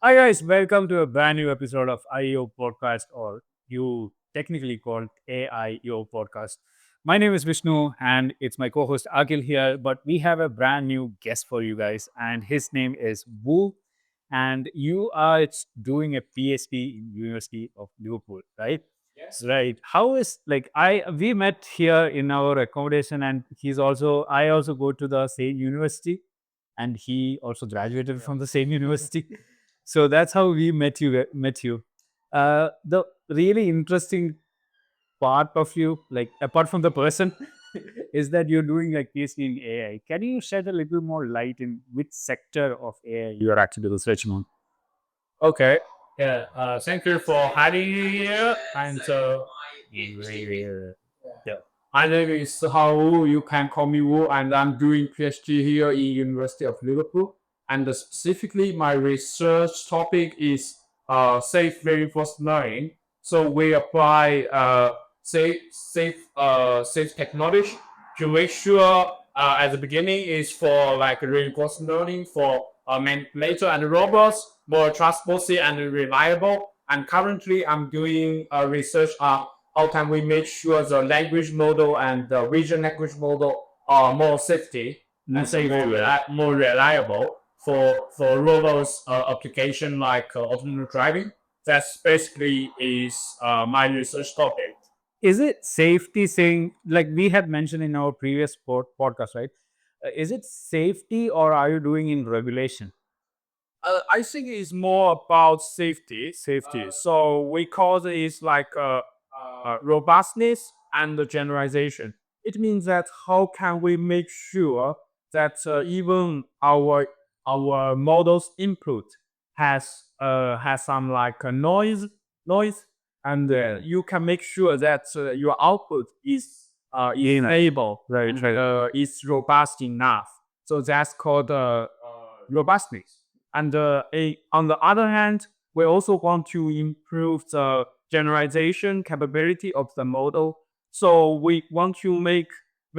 Hi guys, welcome to a brand new episode of AIYO podcast, or you technically called AIYO podcast. My name is Vishnu and it's my co-host Akhil here, but we have a brand new guest for you guys and his name is Wu, and you are doing a PhD in University of Liverpool, right? Yes. Right. How is like I we met here in our accommodation, and I also go to the same university, and he also graduated from the same university. So that's how we met you. The really interesting part of you, like apart from the person, is that you're doing like PhD in AI. Can you shed a little more light in which sector of AI you are actually researching on? Okay. Yeah. Thank you for having me here. And Yeah. my name is Hao Wu. You can call me Wu. And I'm doing PhD here in University of Liverpool. And specifically, my research topic is safe reinforcement learning. So we apply safe technology to make sure at the beginning is for like reinforcement learning for manipulator and robots, more trustworthy and reliable. And currently, I'm doing research on how can we make sure the language model and the vision language model are more safety and say more reliable for robots application like autonomous driving. That's basically is my research topic. Is it safety saying, like we had mentioned in our previous podcast, right? Is it safety or are you doing in regulation? I think it's more about safety. Safety. So we call it like robustness and the generalization. It means that how can we make sure that even our model's input has some like a noise, and you can make sure that your output is stable, right? Is robust enough. So that's called robustness. And on the other hand, we also want to improve the generalization capability of the model. So we want to make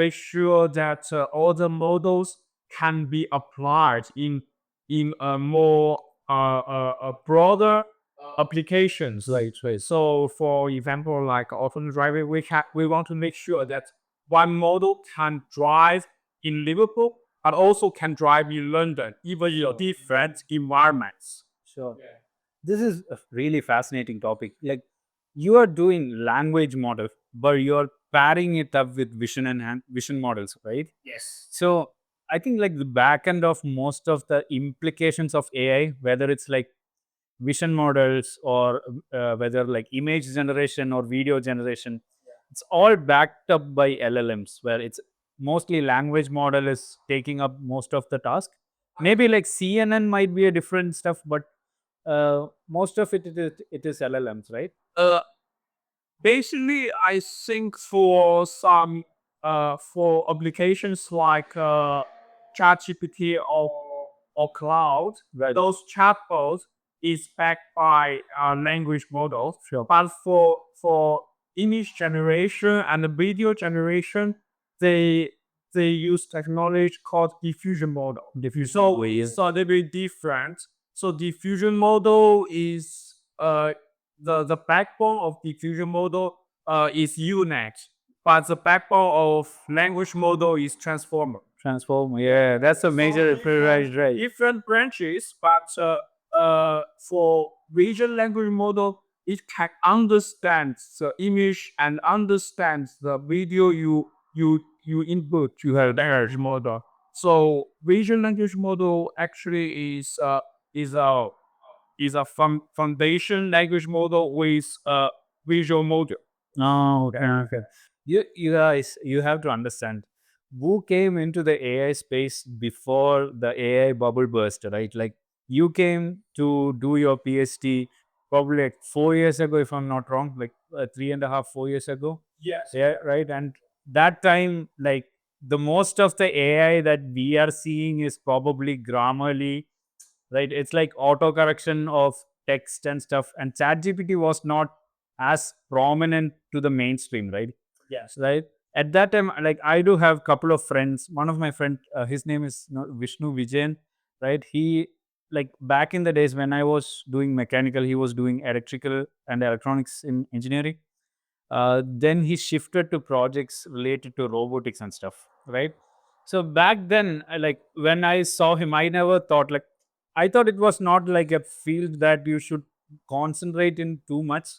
sure that all the models can be applied in a more a broader applications. Right. So for example, like autonomous driving, we want to make sure that one model can drive in Liverpool but also can drive in London, even in different environments. Sure. This is a really fascinating topic. Like you are doing language model, but you're pairing it up with vision models, right? Yes. So I think like the back end of most of the implications of AI, whether it's like vision models or whether like image generation or video generation, it's all backed up by LLMs, where it's mostly language model is taking up most of the task. Maybe like CNN might be a different stuff, but most of it is LLMs, right? Uh, Basically, I think for some for applications like ChatGPT or cloud, Right. those chatbots is backed by language models. Sure. But for image generation and video generation, they they use technology called diffusion model. Diffusion. So they be different. So diffusion model is the backbone of diffusion model is UNet, but the backbone of language model is transformer. Transform. Yeah, that's a major difference, right? Different branches, but for vision language model, it can understand the image and understand the video you input to a language model. So vision language model actually is a foundation language model with a visual model. Oh, okay. Okay. You guys, you have to understand. Who came into the AI space before the AI bubble burst, right? Like you came to do your PhD probably like 4 years ago, if I'm not wrong, like 3.5, 4 years ago. Yes. Yeah, right. And that time, like the most of the AI that we are seeing is probably Grammarly, right? It's like auto correction of text and stuff. And ChatGPT was not as prominent to the mainstream, right? Yes. Right. At that time, like I do have couple of friends. One of my friend, his name is Vishnu Vijayan, right? like back in the days when I was doing mechanical, he was doing electrical and electronics in engineering. Then he shifted to projects related to robotics and stuff, right? So back then, like when I saw him, I never thought like, I thought it was not like a field that you should concentrate in too much.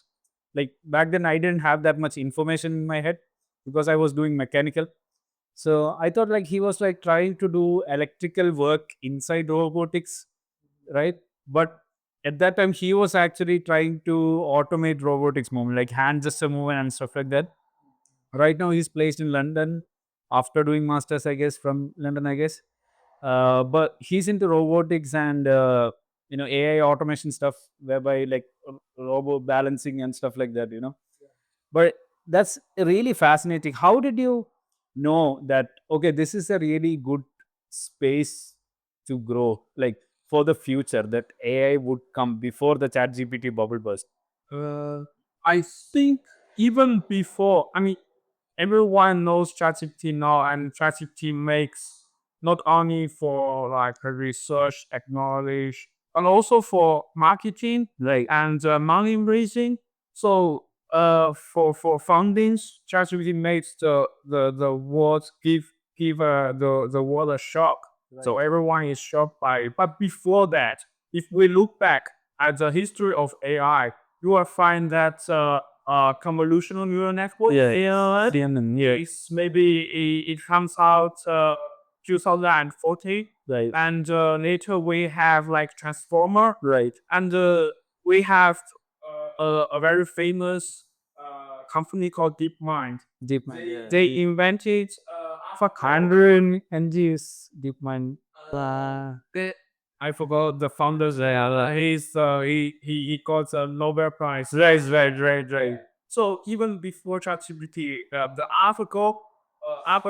Like back then, I didn't have that much information in my head because I was doing mechanical. So I thought like he was like trying to do electrical work inside robotics, right? But at that time, he was actually trying to automate robotics movement, like hand gesture movement and stuff like that. Right now, he's placed in London after doing masters, I guess, from London, I guess. But he's into robotics and AI automation stuff, whereby like robo balancing and stuff like that. But that's really fascinating. How did you know that, okay, this is a really good space to grow, like for the future, that AI would come before the chat GPT bubble burst? Uh, I think even before, I mean, everyone knows ChatGPT now, and ChatGPT makes not only for like a research, acknowledge, but also for marketing Right. and money raising. So, for fundings, ChatGPT makes the world give the world a shock. So everyone is shocked by it. But before that, if we look back at the history of AI, you will find that convolutional neural network, Yeah. ALN, Yeah. is maybe it comes out 2014, Right. and later we have like transformer, Right. and we have a very famous company called DeepMind. DeepMind. Yeah. They invented AlphaGo. 100 NGs DeepMind. I forgot the founders there. He got a Nobel Prize. Right. So even before ChatGPT, the AlphaGo,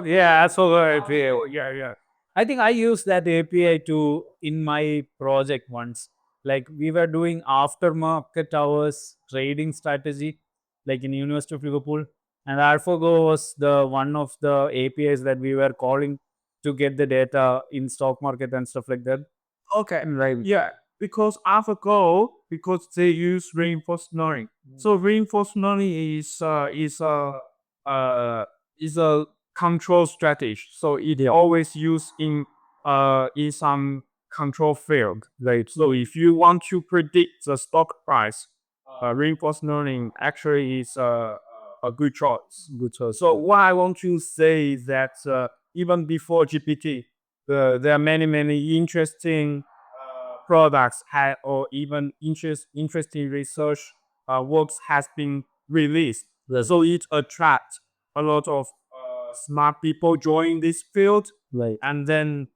Yeah, that's all right. yeah. I think I used that API to in my project once. Like we were doing aftermarket hours trading strategy, like in University of Liverpool, and AlphaGo was the one of the APIs that we were calling to get the data in stock market and stuff like that. Okay. Right. Yeah, because AlphaGo, because they use reinforcement learning. So reinforcement learning uh is a control strategy. So it always used in some control field. Right. So if you want to predict the stock price, reinforcement learning actually is a good choice. Good choice. So what I want to say is that even before GPT, there are many interesting products or even interesting research works has been released. Yes. So it attracts a lot of smart people join this field, Right. and then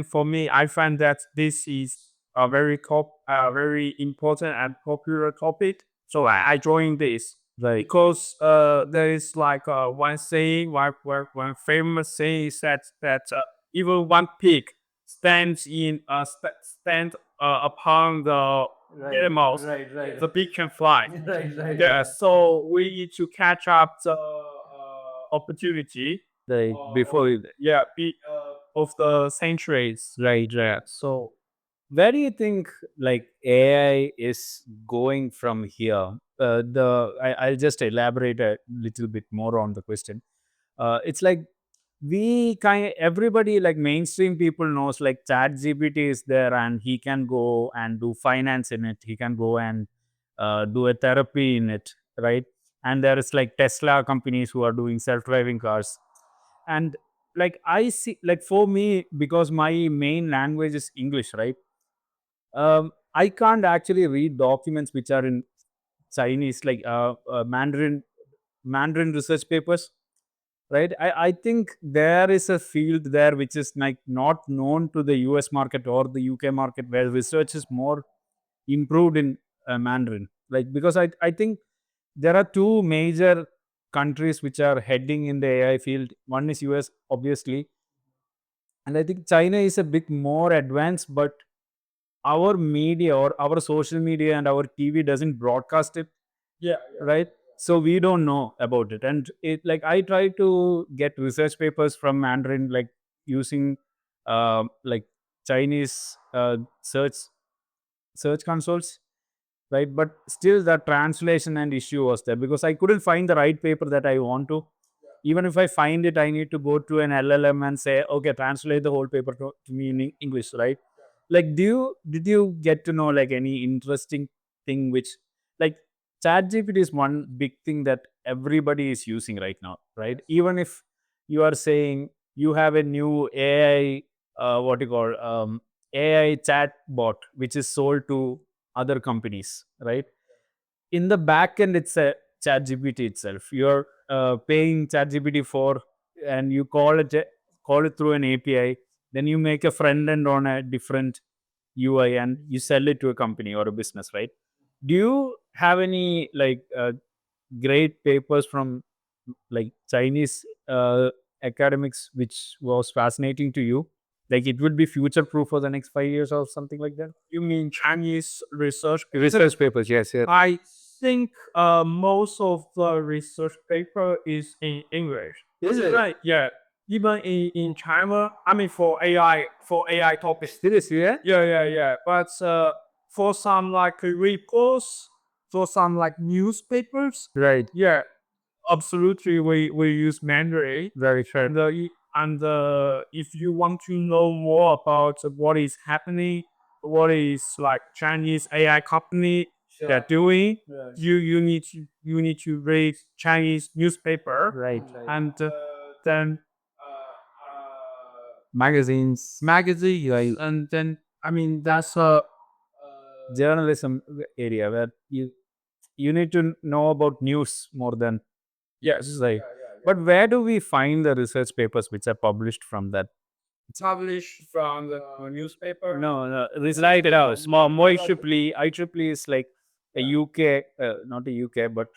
for me, I find that this is a very important and popular topic. So I joined this. Right. Because there is like one saying, one famous saying is that even one pig stand upon the animals, the pig can fly. Yeah, so we need to catch up the opportunity. Right. Before Yeah, of the centuries. right. So where do you think like AI is going from here? I'll just elaborate a little bit more on the question. It's like everybody, like mainstream people knows like chat gpt is there and he can go and do finance in it, he can go and do a therapy in it, right? And there is like Tesla companies who are doing self-driving cars. And like I see, like for me, because my main language is English, right? I can't actually read documents which are in Chinese, like Mandarin research papers, right? I think there is a field there which is like not known to the US market or the UK market, where research is more improved in Mandarin. Like because I think there are two major countries which are heading in the AI field. One is US, obviously, and I think China is a bit more advanced, but our media or our social media and our TV doesn't broadcast it, Yeah, right? So we don't know about it. And it, like I try to get research papers from Mandarin, like using like Chinese search consoles, right? But still, the translation and issue was there because I couldn't find the right paper that I want to. Even if I find it, I need to go to an LLM and say, okay, translate the whole paper to me in English, right? Like, did you get to know like any interesting thing which like ChatGPT is one big thing that everybody is using right now, right? Even if you are saying you have a new AI, what you call AI chat bot, which is sold to other companies, right? In the back end, it's a ChatGPT itself. You're paying ChatGPT for, and you call it through an API. Then you make a front end on a different UI and you sell it to a company or a business, right? Do you have any like great papers from like Chinese academics which was fascinating to you? Like it would be future proof for the next 5 years or something like that? You mean Chinese research? Research papers, yes, yes. I think most of the research paper is in English. Is it? Right? Yeah. Even in China, I mean for AI topics. Seriously, yeah? Yeah. But for some like reports, for some like newspapers, Right. yeah, absolutely we use Mandarin. Very fair. If you want to know more about what is happening, what is like Chinese AI company they're doing, you need to read Chinese newspaper, Right. and then Magazines, magazine, and then I mean that's journalism area where you need to know about news more than yes, like. But where do we find the research papers which are published from that? published from the newspaper. No, no, right now. More IEEE is like a UK, not a UK, but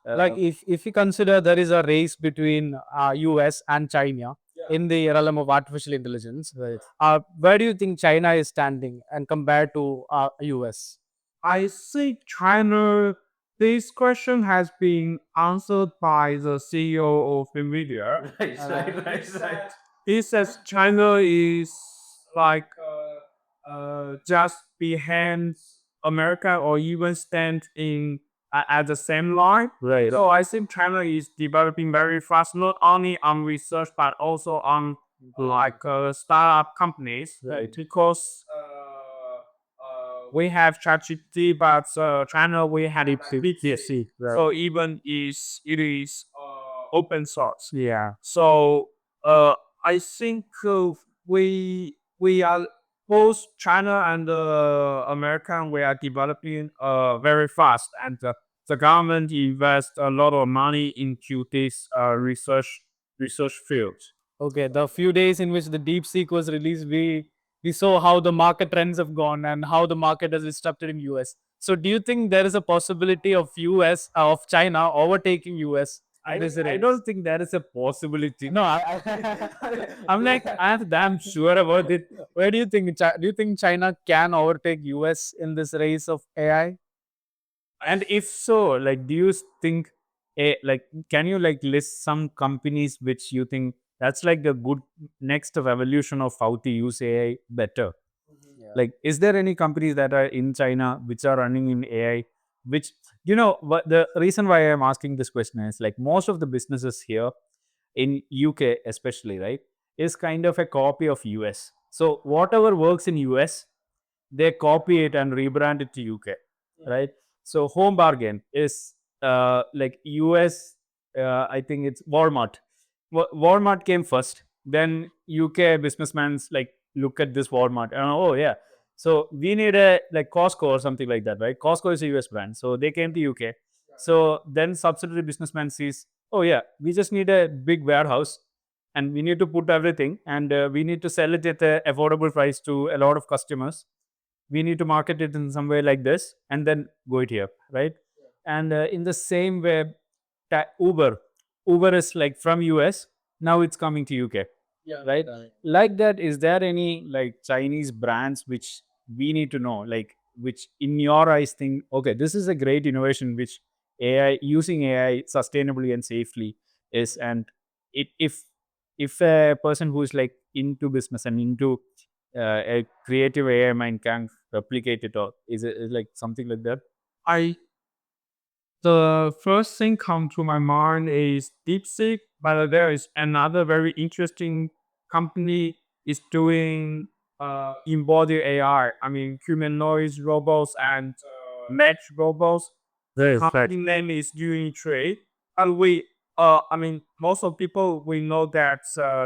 like if you consider there is a race between US and China in the realm of artificial intelligence, right? Where do you think China is standing and compared to US? I think China, this question has been answered by the CEO of NVIDIA. Right. He says China is like just behind America or even stand in at the same line. Right. So I think China is developing very fast, not only on research but also on like startup companies. Right. Because we have ChatGPT, but China we had DeepSeek. Right. So even is it is open source. Yeah. So I think we are both China and American. We are developing very fast, and the government invests a lot of money into this research field. Okay, the few days in which the DeepSeek was released, we saw how the market trends have gone and how the market has disrupted in US. So, do you think there is a possibility of US of China overtaking US in this I race? don't think that is a possibility. No, I'm like I'm damn sure about it. Where do you think? Do you think China can overtake US in this race of AI? And if so, like, do you think, like, can you like list some companies which you think that's like the good next revolution of how to use AI better? Like, is there any companies that are in China which are running in AI? Which what the reason why I'm asking this question is like most of the businesses here in UK, especially, right, is kind of a copy of US. So whatever works in US, they copy it and rebrand it to UK, right? So Home Bargain is like US. I think it's Walmart. Walmart came first. Then UK businessmen's like look at this Walmart and oh yeah. So we need a like Costco or something like that, right? Costco is a US brand, so they came to UK. So then subsidiary businessman sees, oh yeah, we just need a big warehouse and we need to put everything and we need to sell it at a affordable price to a lot of customers. We need to market it in some way like this and then go it here, right? And in the same way, uber is like from US, now it's coming to UK, right? Like that, is there any like Chinese brands which we need to know, like which in your eyes think, okay, this is a great innovation which AI using AI sustainably and safely is, and if a person who is like into business and into a creative AI mind can replicate it, or is it like something like that? I The first thing come to my mind is DeepSeek, but there is another very interesting company is doing embodied AI. I mean humanoid robots and match robots. Right, right. Company name is Unitree. And I mean, most of people we know that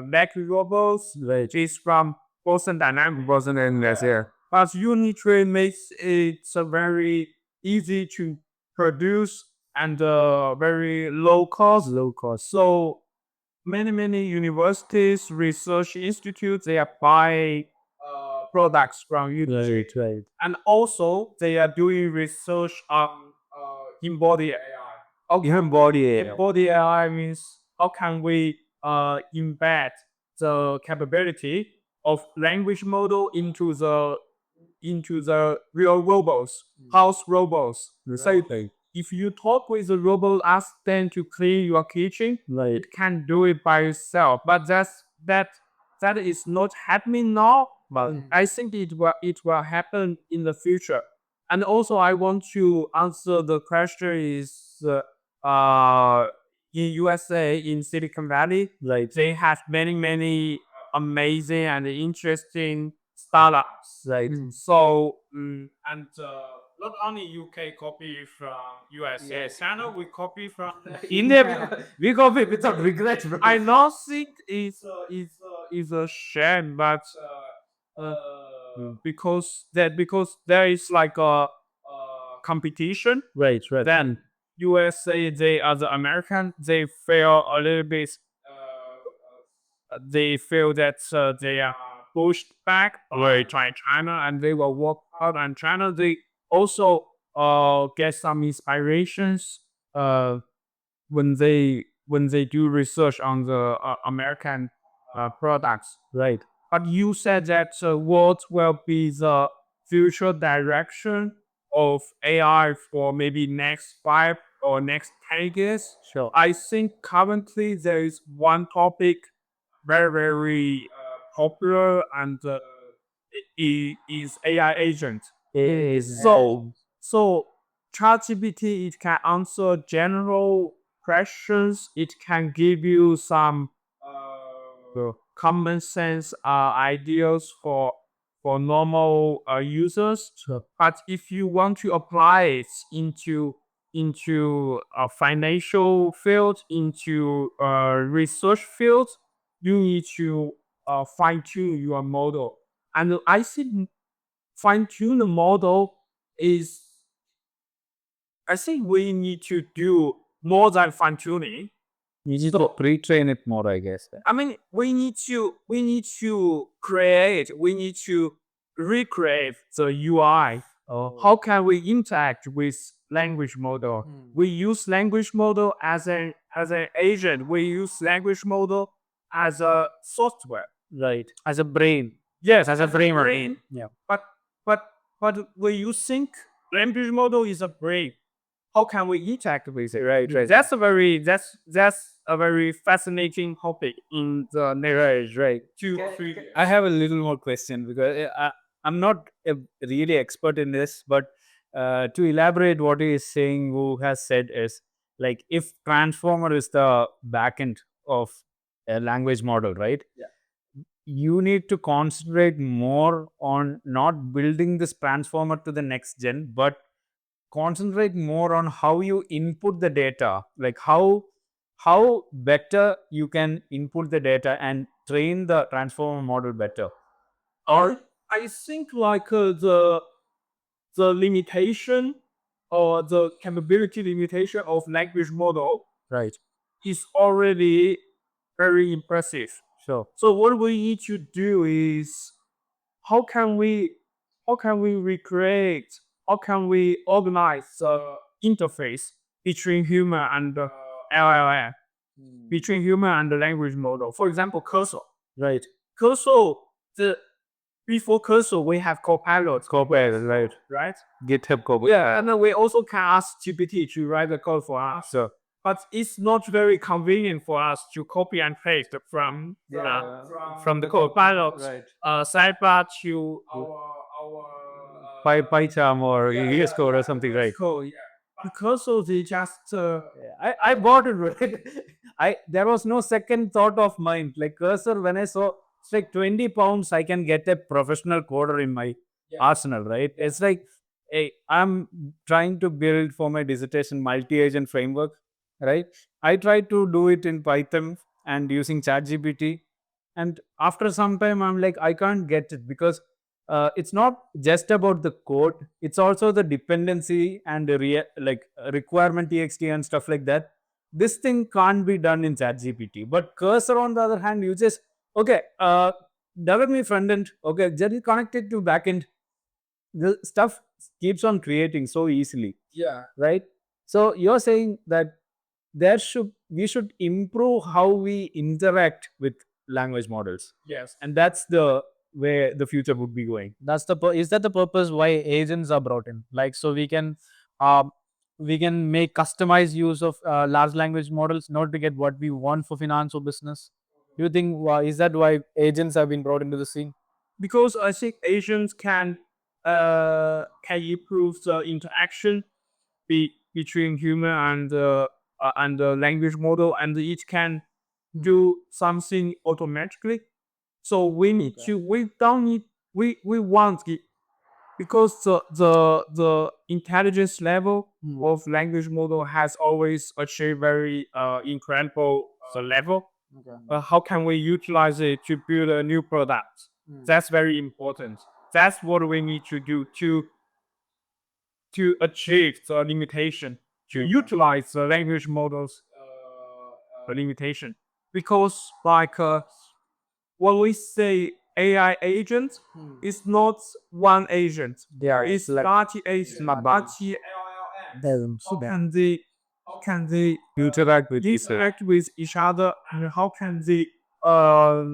match robots Right. is from Boston Dynamics. Boston Dynamics, yeah. But Unitree makes it very easy to produce and very low cost. Low cost. So many universities, research institutes, they are buying products from Unitree. Right, right. And also they are doing research on embodied AI. Okay, Embodied AI. embodied AI means how can we embed the capability of language model into the real robots, house robots. So if you talk with the robot, ask them to clean your kitchen, Right. it can do it by itself. But that is not happening now. But I think it will happen in the future. And also, I want to answer the question is in USA, in Silicon Valley, Right. they have many amazing and interesting startups. Right. So and not only UK copy from USA, China we copy from India, we copy without regret, bro. I don't think is a shame, but uh, because there is like a competition. Right, right. Then USA, they as American, they feel a little bit. They feel that they are pushed back by China, and they will work hard on China. They also get some inspirations uh, when they do research on the American products. Right. But you said that what will be the future direction of AI for maybe next 5 or next 10 years? Sure. I think currently there is one topic very popular and is AI agent. Is So ChatGPT, it can answer general questions. It can give you some common sense ideas for normal users. sure. But if you want to apply it into a financial field, into a research field, you need to fine tune your model. And I think fine tune the model is I think we need to do more than fine tuning. You need to pre-train it more, I guess. I mean, we need to recreate the UI. Oh. How can we interact with language model? We use language model as an agent. We use language model as a software. Right. As a brain. Yes, As a framework. brain. Yeah. But when you think language model is a brain, how can we interact with it? Right, right. That's a very fascinating topic in the next Right. 2 3 years. I have a little more question because I'm not a really expert in this, but to elaborate what he is saying, who has said is like if transformer is the backend of a language model, right? Yeah. You need to concentrate more on not building this transformer to the next gen, but concentrate more on how you input the data, like how better you can input the data and train the transformer model better. Or I think like the limitation or the capability limitation of language model Right. is already very impressive. Sure. So what we need to do is how can we recreate, how can we organize the interface between human and LLM, between human and the language model. For example, cursor. Right. Cursor, before cursor we have copilot. Copilot, right. Right? GitHub Copilot. Yeah, and then we also can ask GPT to write the code for us. So but it's not very convenient for us to copy and paste from the Copilot sidebar to PyCharm or VS Code or something, right? code. Yeah. Because of the just I bought it, right? I there was no second thought of mine. Like cursor, when I saw it's like 20 pounds, I can get a professional coder in my arsenal, right? It's like, hey, I'm trying to build for my dissertation multi-agent framework, right? I tried to do it in Python and using ChatGPT, and after some time, I'm like, I can't get it because it's not just about the code, it's also the dependency and the like requirement txt and stuff like that. This thing can't be done in ChatGPT, but cursor on the other hand, you just okay, develop me front end, okay, just connect it to back end. The stuff keeps on creating so easily, yeah. right? So you're saying that we should improve how we interact with language models, Yes. and that's the where the future would be going. That's the is that the purpose why agents are brought in, like so um we can make customized use of large language models in order to get what we want for finance or business. Do you think is that why agents have been brought into the scene? Because I think agents can improve the interaction between human and the language model, and it can do something automatically. So we need to we don't need we want it because the intelligence level of language model has always achieved very incredible level. How can we utilize it to build a new product? That's very important. That's what we need to do to achieve the limitation, to utilize the language models limitation. Because like when we say AI agent, it's not one agent. Yeah, It's like 30 agents, 30 LLMs. How can they interact with each other, and how can they uh,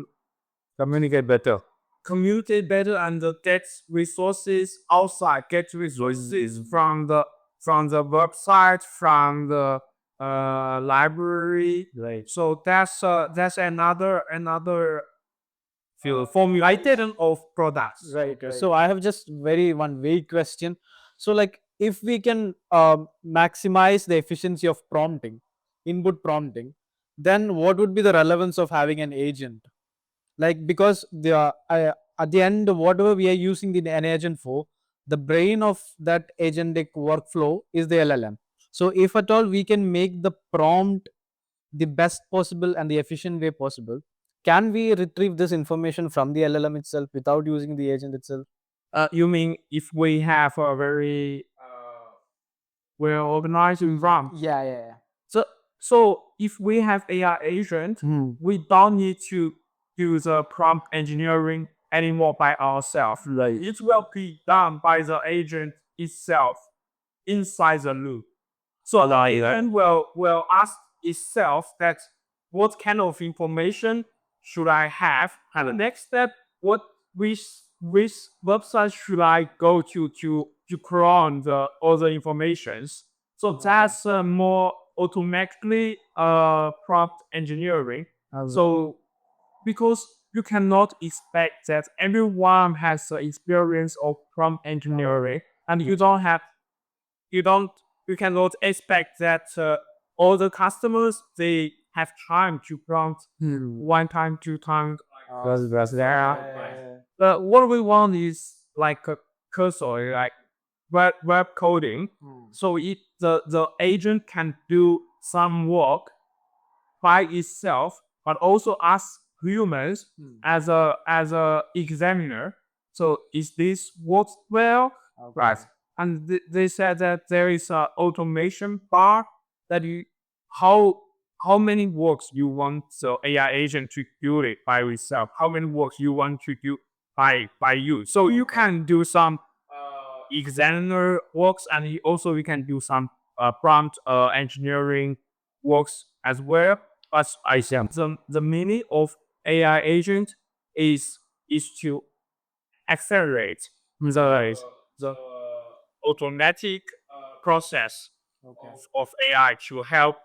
communicate better. communicate better and get resources outside, get resources from the website, from the library. Right. So that's another formulation of products. Right. So I have just very one vague question. So like if we can maximize the efficiency of prompting, input prompting, then what would be the relevance of having an agent? Like because at the end, whatever we are using the an agent for, the brain of that agentic workflow is the LLM. So if at all we can make the prompt the best possible and the efficient way possible, can we retrieve this information from the LLM itself without using the agent itself? You mean if we have a very well organized environment? Yeah. So so if we have AI agent, we don't need to do the prompt engineering anymore by ourselves. Right. It will be done by the agent itself inside the loop. So the agent will ask itself that what kind of information should I have? And the next step, what which which website should I go to crawl the all the informations? So that's more automatically prompt engineering. So because you cannot expect that everyone has the experience of prompt engineering, and you don't you cannot expect that all the customers they have time to prompt one time, two times. But what we want is like a cursor, like web coding. So the agent can do some work by itself, but also ask humans as a examiner. So is this works well? Right. And they said that there is a automation bar that you how how many works you want the AI agent to do it by itself. How many works you want to do by you. So you can do some examiner works, and also you can do some prompt engineering works as well. But I think the meaning of AI agent is to accelerate the automatic process of AI to help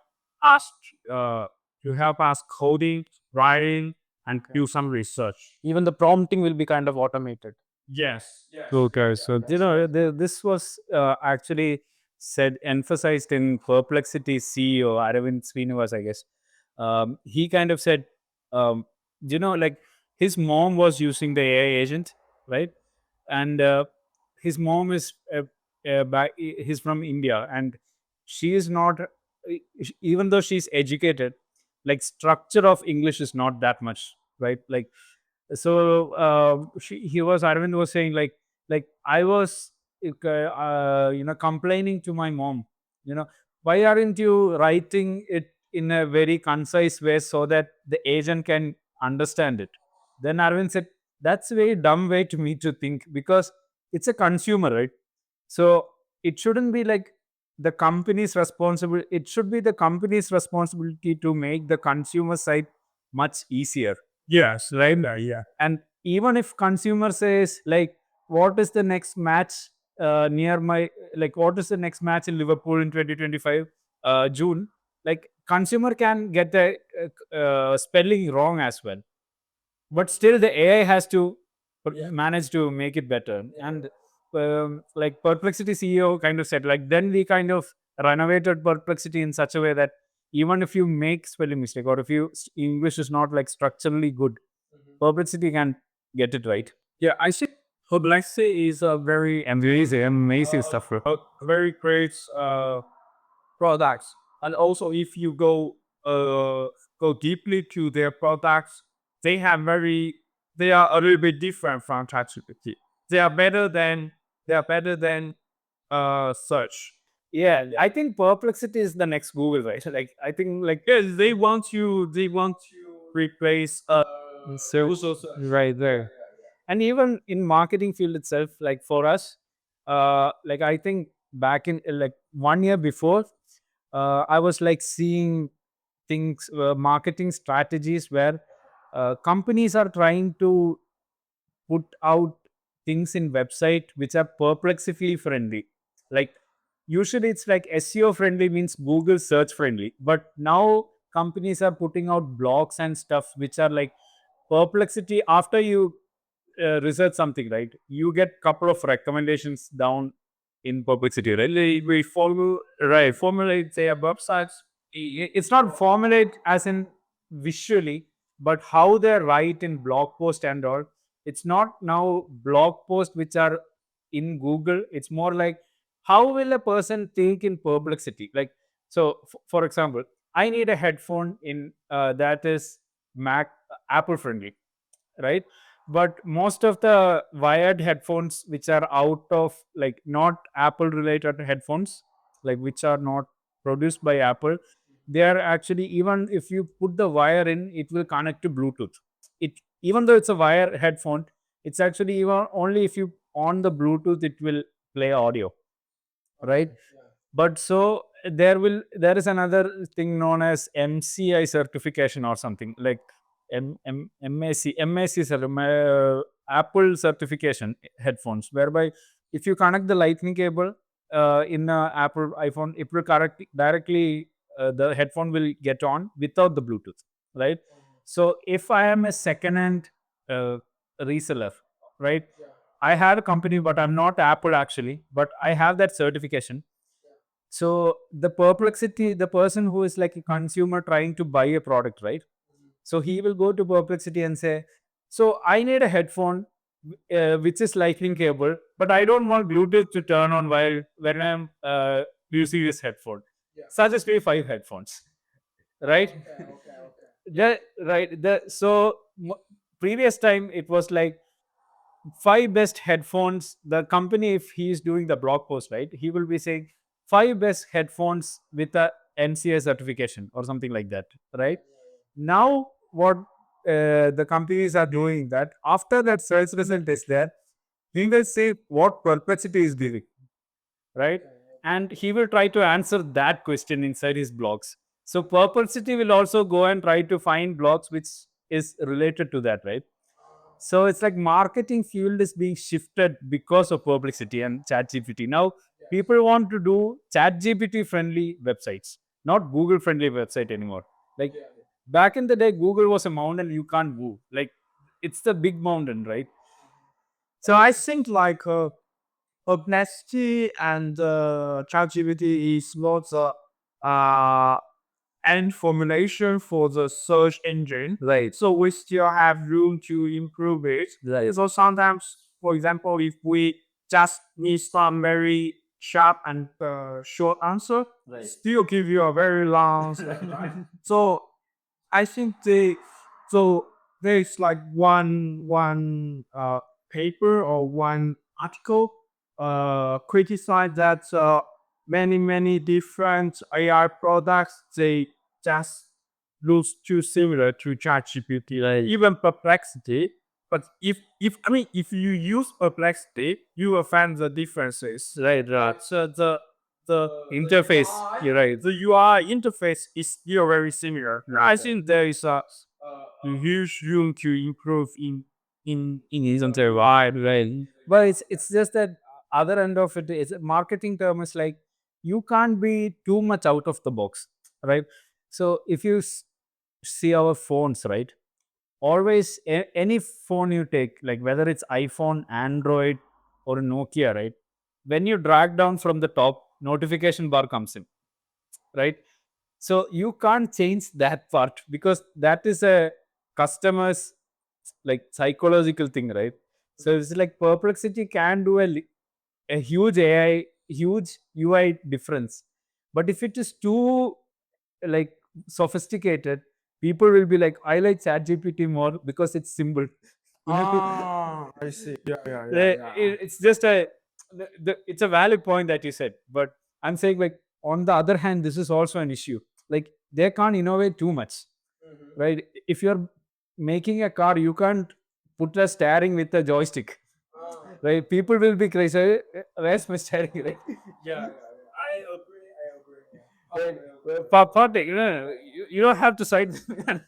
us to help us coding, writing, and do some research. Even the prompting will be kind of automated. Yes. Okay, so this was actually said emphasized in Perplexity CEO Aravind Srinivas, I guess. He kind of said, um, like his mom was using the AI agent, right? And his mom is he's from India, and she is not, even though she's educated, like structure of English is not that much, right? Like so he was Arvind was saying like I was complaining to my mom, you know why aren't you writing it in a very concise way so that the agent can understand it. Then Arvind said that's a very dumb way to me to think, because it's a consumer, right? So it shouldn't be like the company's responsible, it should be the company's responsibility to make the consumer side much easier. Yes, right there, yeah. And even if consumer says like what is the next match near my, like what is the next match in Liverpool in 2025 June, like consumer can get the spelling wrong as well, but still the AI has to manage to make it better. And like Perplexity CEO kind of said, like then we kind of renovated Perplexity in such a way that even if you make spelling mistake, or if you English is not like structurally good, Perplexity can get it right. Yeah, I think Perplexity is a very Amazing stuff, bro. a very great products. And also, if you go deeply to their products, they have very they are a little bit different from ChatGPT. They are better than search. Yeah, I think Perplexity is the next Google, right? Like I think like Yes, they want to replace search Google search. right there. And even in marketing field itself, like for us, like I think back in like 1 year before, I was like seeing things, marketing strategies where companies are trying to put out things in website which are Perplexity friendly. Like usually it's like SEO friendly means Google search friendly, but now companies are putting out blogs and stuff which are like Perplexity. After you research something, right, you get couple of recommendations down in Perplexity, right? We follow right formulate their websites. It's not formulate as in visually, but how they write in blog post and all. It's not now blog posts which are in Google. It's more like how will a person think in Perplexity. Like so, for example, I need a headphone in that is Mac Apple friendly, right? But most of the wired headphones which are out of like not Apple related headphones, like which are not produced by Apple, they are actually, even if you put the wire in, it will connect to Bluetooth. It, even though it's a wire headphone, it's actually even only if you on the Bluetooth it will play audio, right? But so there is another thing known as MCI certification or something like MAC is Apple certification headphones, whereby if you connect the lightning cable in Apple iPhone, it will correct directly, the headphone will get on without the Bluetooth, right? So if I am a second hand reseller, right, I had a company but I'm not Apple actually, but I have that certification. So the Perplexity, the person who is like a consumer trying to buy a product, right? So he will go to Perplexity and say, so I need a headphone which is lightning cable, but I don't want Bluetooth to turn on while when I'm using this headphone. Suggest me 5 headphones, right? Right. Previous time it was like 5 best headphones. The company, if he is doing the blog post, right, he will be saying 5 best headphones with a NCA certification or something like that, right? Now, what the companies are doing that after that search result is there, he will say what Perplexity is doing, right? And he will try to answer that question inside his blogs. So Perplexity will also go and try to find blogs which is related to that, right? So it's like marketing field is being shifted because of Perplexity and ChatGPT. Now people want to do ChatGPT friendly websites, not Google friendly website anymore. Like back in the day, Google was a mountain you can't move. Like it's the big mountain, right? So I think like Perplexity and ChatGPT is not the uh, end formulation for the search engine. Right. So we still have room to improve it. Right. So sometimes, for example, if we just need some very sharp and short answer, Right. still give you a very long answer. Right? So I think so there's like one paper or one article criticize that many different AI products they just looks too similar to ChatGPT, Right. even Perplexity. But if I mean if you use Perplexity, you will find the differences. Right. Right. So the Interface. You're right. the UI interface is still very similar. I think there is a huge room to improve in Isn't the there? UI. Right. But it's just that other end of it is marketing term is like you can't be too much out of the box, right? So if you see our phones, right? Always any phone you take, like whether it's iPhone, Android, or Nokia, right? When you drag down from the top, notification bar comes in, right? So you can't change that part because that is a customer's like psychological thing, right? So it's like Perplexity can do a huge AI, huge UI difference. But if it is too like sophisticated, people will be like, I like ChatGPT more because it's simple. You know, I see. Yeah. it's just it's a valid point that you said, but I'm saying like on the other hand, this is also an issue. Like they can't innovate too much, right? If you're making a car, you can't put a steering with a joystick, right? People will be crazy. Where's my steering? Right? Partake, you don't have to cite and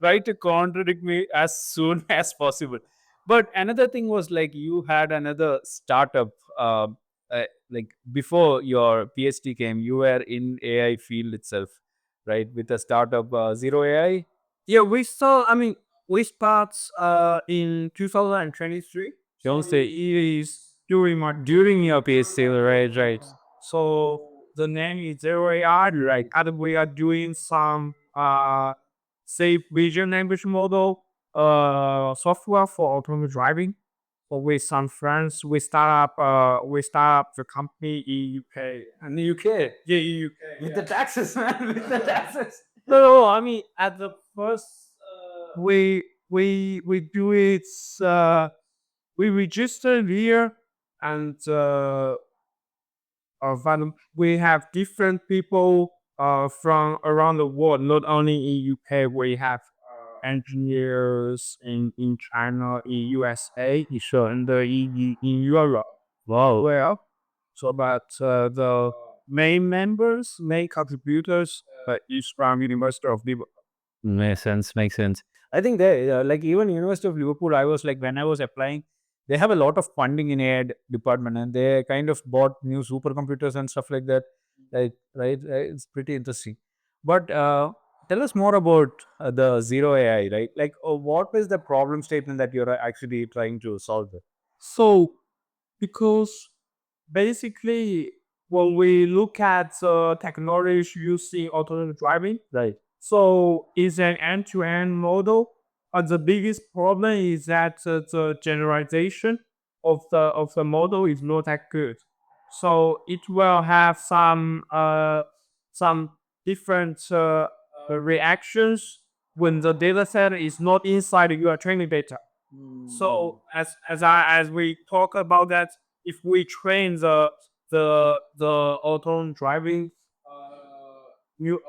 try to contradict me as soon as possible. But another thing was like you had another startup, like before your PhD came, you were in AI field itself, right? With a startup, Zero AI. Yeah, we saw. I mean, we start in 2023. Don't So say it is during my during your PhD, right? Right. so the name is Zero AI, right? And we are doing some safe vision language model software for autonomous driving. So with some friends, we start up the company in UK. And the UK Yeah, in UK. with the taxes, man, with the taxes. No, I mean at the first we do it we register here and we have different people from around the world, not only in UK. We have engineers in China, in USA, and in Europe. Wow. Well, so but the main contributors is from University of Liverpool. Makes sense. Makes sense. I think they like even University of Liverpool. I was like when I was applying, they have a lot of funding in AI department, and they kind of bought new supercomputers and stuff like that. Like right, it's pretty interesting. But tell us more about the zero AI. Right, like what is the problem statement that you're actually trying to solve? There? So because basically when we look at technology using autonomous driving, Right. so it's an end-to-end model. The biggest problem is that the generalization of the model is not that good. So it will have some different reactions when the data set is not inside your training data. So as we talk about that, if we train the autonomous driving new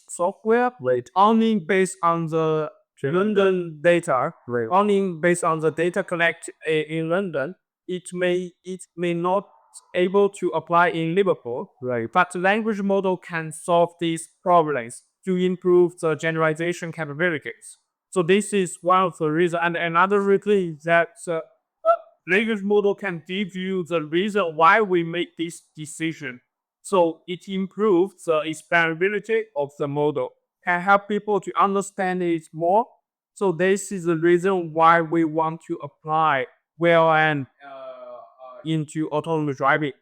software only based on the London data, Right. only based on the data collect in London, it may not able to apply in Liverpool. Right. But the language model can solve these problems to improve the generalization capabilities. So this is one of the reasons. And another reason is that language model can give you the reason why we make this decision. So it improves the explainability of the model, can help people to understand it more. So this is the reason why we want to apply VLN into autonomous driving.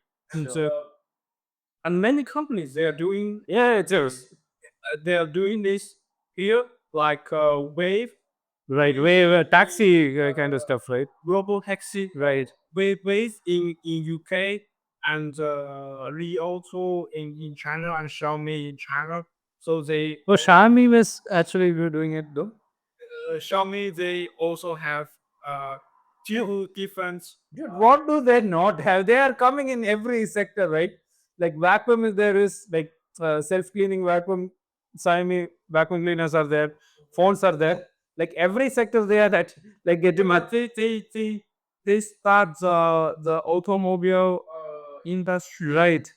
And many companies they are doing Yeah, it is. they are doing this here, like Wave, Right. Wave, taxi kind of stuff, right? Global Taxi, Right. Wave based in UK, and Li Auto in China and Xiaomi in China. So they Oh, Xiaomi was actually doing it though. Xiaomi they also have two different. Dude, what do they not have? They are coming in every sector, right? Like vacuum is there is like self-cleaning vacuum, Xiaomi vacuum cleaners are there, phones are there. Like every sector they are that like get him at They start the automobile industry right.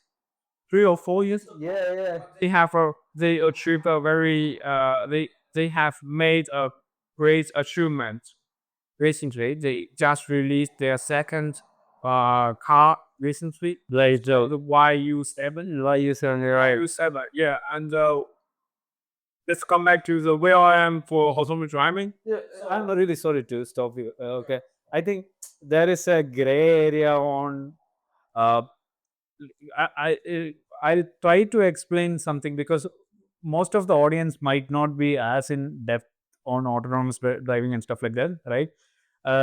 3 or 4 years. Yeah, yeah. They achieved a very they have made a great achievement recently. They just released their second car recently, Right. the YU7. Why you saying right? YU7, yeah. And let's come back to the where I am for autonomous driving. Yeah, I'm really sorry to stop you. Okay, I think there is a gray area on uh, I'll try to explain something because most of the audience might not be as in depth on autonomous driving and stuff like that, right?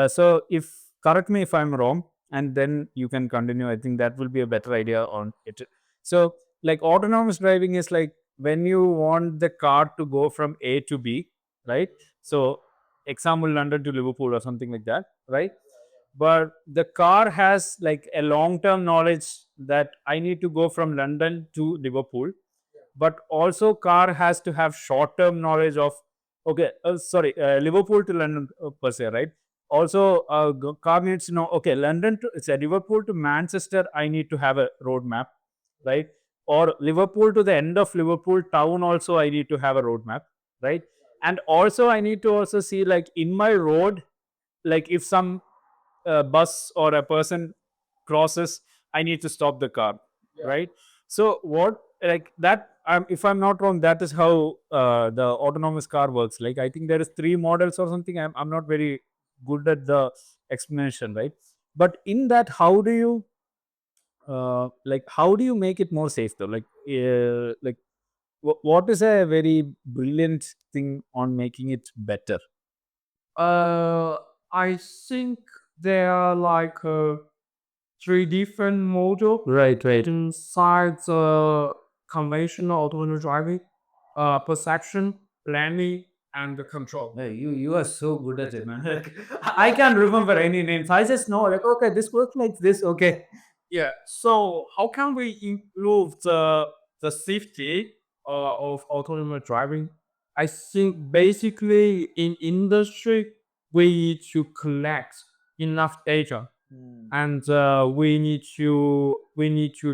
So if correct me if I'm wrong, and then you can continue. I think that will be a better idea on it. So like autonomous driving is like when you want the car to go from A to B, right? So example London to Liverpool or something like that, right? But the car has like a long term knowledge that I need to go from London to Liverpool, but also car has to have short term knowledge of okay sorry Liverpool to London per se, right? Also car needs to know okay London to it's a Liverpool to Manchester, I need to have a road map, right? Or Liverpool to the end of Liverpool town also I need to have a road map, right? And also I need to also see like in my road, like if some bus or a person crosses, I need to stop the car, right? So what like that? If I'm not wrong, that is how the autonomous car works. Like I think there is three models or something. I'm not very good at the explanation, right? But in that, how do you like how do you make it more safe though? Like what is a very brilliant thing on making it better? Uh, I think there are like three different modules Right, right. inside the conventional autonomous driving: perception, planning, and the control. Hey, you are so good at it, man. Like, I can't remember any names. I just know like okay, this works like this. Okay. Yeah. So how can we improve the safety of autonomous driving? I think basically in industry we need to collect enough data, and we need to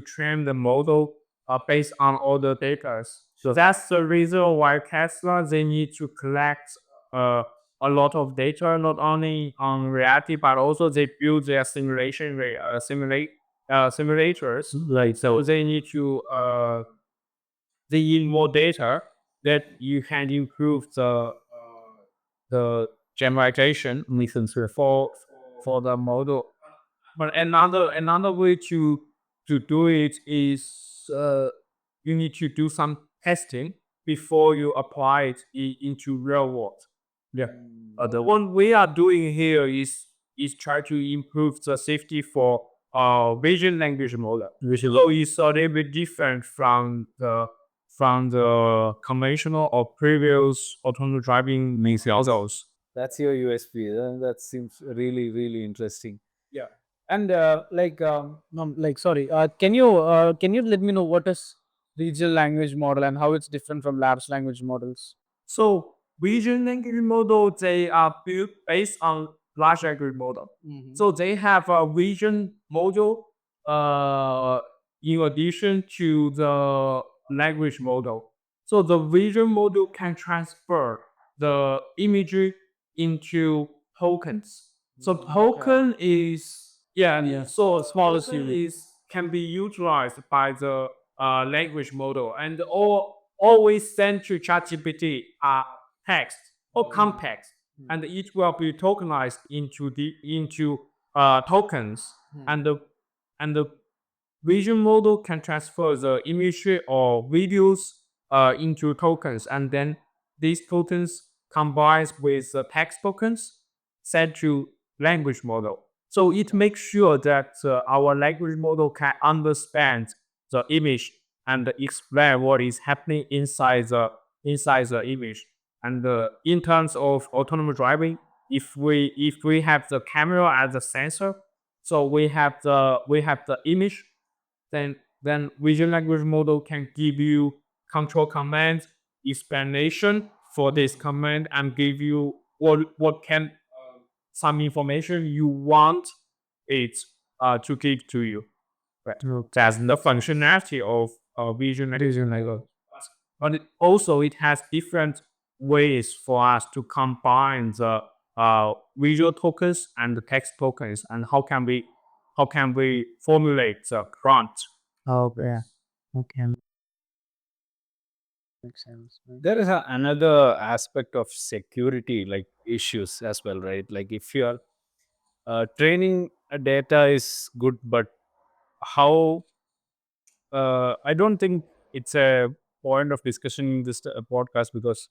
train the model based on all the data. So that's the reason why Tesla they need to collect uh, a lot of data, not only on reality but also they build their simulators. Right. So they need to they need more data that you can improve the generalization Listen, sir. for the model. But another way to do it is you need to do some testing before you apply it into real world. Yeah. The one we are doing here is try to improve the safety for vision language model. So it's a little bit different from the conventional or previous autonomous driving models. That's your USP. That seems really, really interesting. Yeah. And like sorry, can you let me know what is regional language model and how it's different from large language models? So vision language model they are built based on large language model. So they have a vision module in addition to the language model. So the vision model can transfer the imagery into tokens. So token is yeah, Yeah. so Smallest token unit. is can be utilized by the language model, and always send to ChatGPT text or context, and it will be tokenized into tokens, and the vision model can transfer the image or videos into tokens, and then these tokens combines with the text tokens sent to language model. So it makes sure that our language model can understand the image and explain what is happening inside the image. And in terms of autonomous driving, if we have the camera as a sensor, so we have the image, then vision language model can give you control commands, explanation for this command, and give you what can some information you want it to give to you. Right. That's the functionality of vision language. But it has different ways for us to combine the visual tokens and the text tokens, and how can we formulate the prompt. Oh, yeah. Okay. Makes sense. There is another aspect of security, like issues as well, right? Like if you are training a data is good, but how I don't think it's a point of discussion in this podcast, because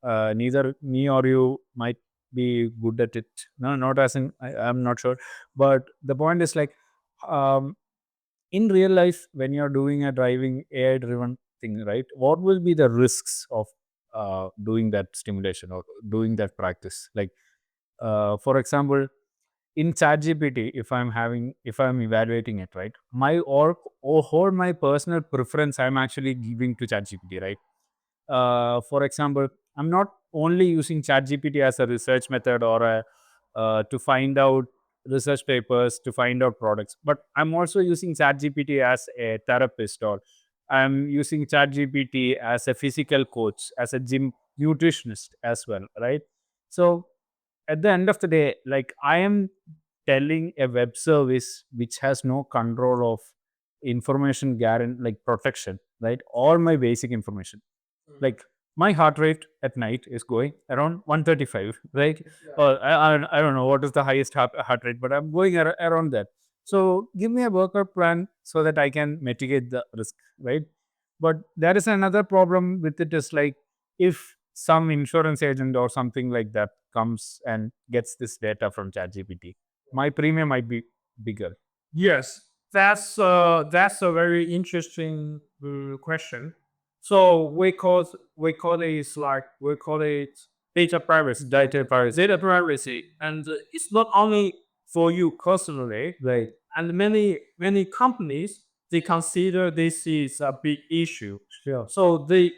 neither me or you might be good at it. No, not as in I'm not sure, but the point is like, um, in real life, when you're doing a driving AI driven thing, right? What will be the risks of doing that stimulation or doing that practice? Like, for example, in ChatGPT, if I'm evaluating it, right, my or my personal preference, I'm actually giving to ChatGPT, right? For example, I'm not only using ChatGPT as a research method or to find out research papers, to find out products, but I'm also using ChatGPT as a therapist, or I'm using ChatGPT as a physical coach, as a gym nutritionist as well, right? So at the end of the day, like I am telling a web service which has no control of information guarantee, like protection, right? All my basic information, like my heart rate at night is going around 135, right? Or I don't know what is the highest heart rate, but I'm going around that. So give me a workout plan so that I can mitigate the risk, right? But there is another problem with it, is like, if some insurance agent or something like that comes and gets this data from ChatGPT, my premium might be bigger. Yes, that's a very interesting question. So we call it data privacy. Data privacy, and it's not only for you personally, Right. and many companies, they consider this is a big issue. Sure. So they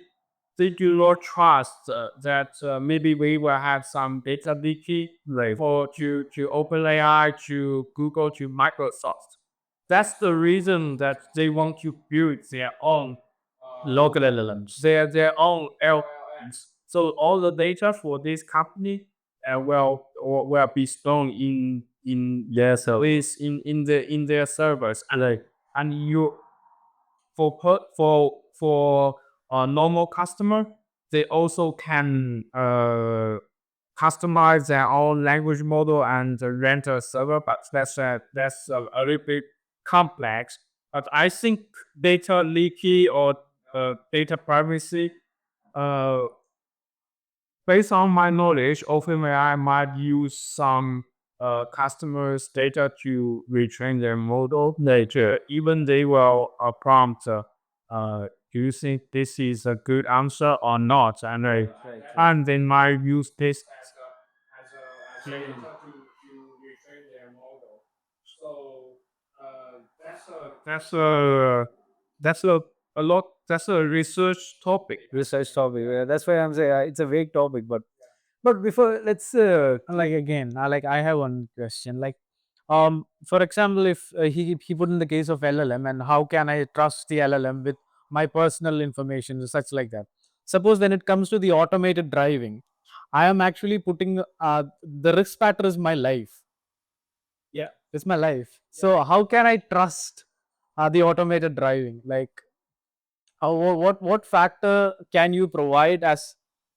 do not trust that maybe we will have some data leaking Right. for to OpenAI, to Google, to Microsoft. That's the reason that they want to build their own Local LLMs. their own LLMs. So all the data for this company will be stored in Yes, sir. in their servers, and Right. you for a normal customer, they also can customize their own language model and rent a server, but that's a little bit complex. But I think data leaky or data privacy, uh, based on my knowledge, OpenAI might use some customers' data to retrain their model. Later, even they will prompt, "Do you think this is a good answer or not?" And they might use this as a data to retrain their model. So that's a lot. That's a research topic. Research topic. Yeah, that's why I'm saying it's a vague topic. But before, let's like again, like I have one question. Like, for example, if he put in the case of LLM, and how can I trust the LLM with my personal information, such like that? Suppose when it comes to the automated driving, I am actually putting the risk factor is my life. Yeah. It's my life. So how can I trust the automated driving? Like, What factor can you provide as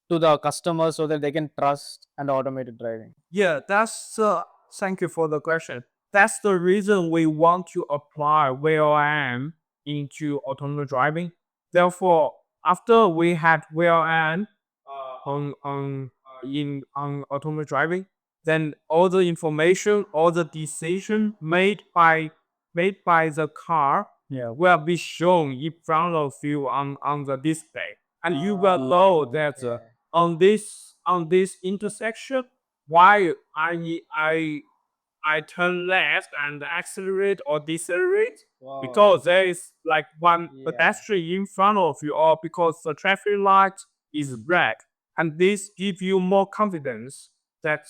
to the customer so that they can trust and automated driving? Yeah, that's thank you for the question. That's the reason we want to apply VLM into autonomous driving. Therefore, after we had VLM on autonomous driving, then all the information, all the decision made by the car Yeah. will be shown in front of you on the display, and you will know that on this intersection, why I turn left and accelerate or decelerate, because there is like one pedestrian in front of you, or because the traffic light is red, and this give you more confidence that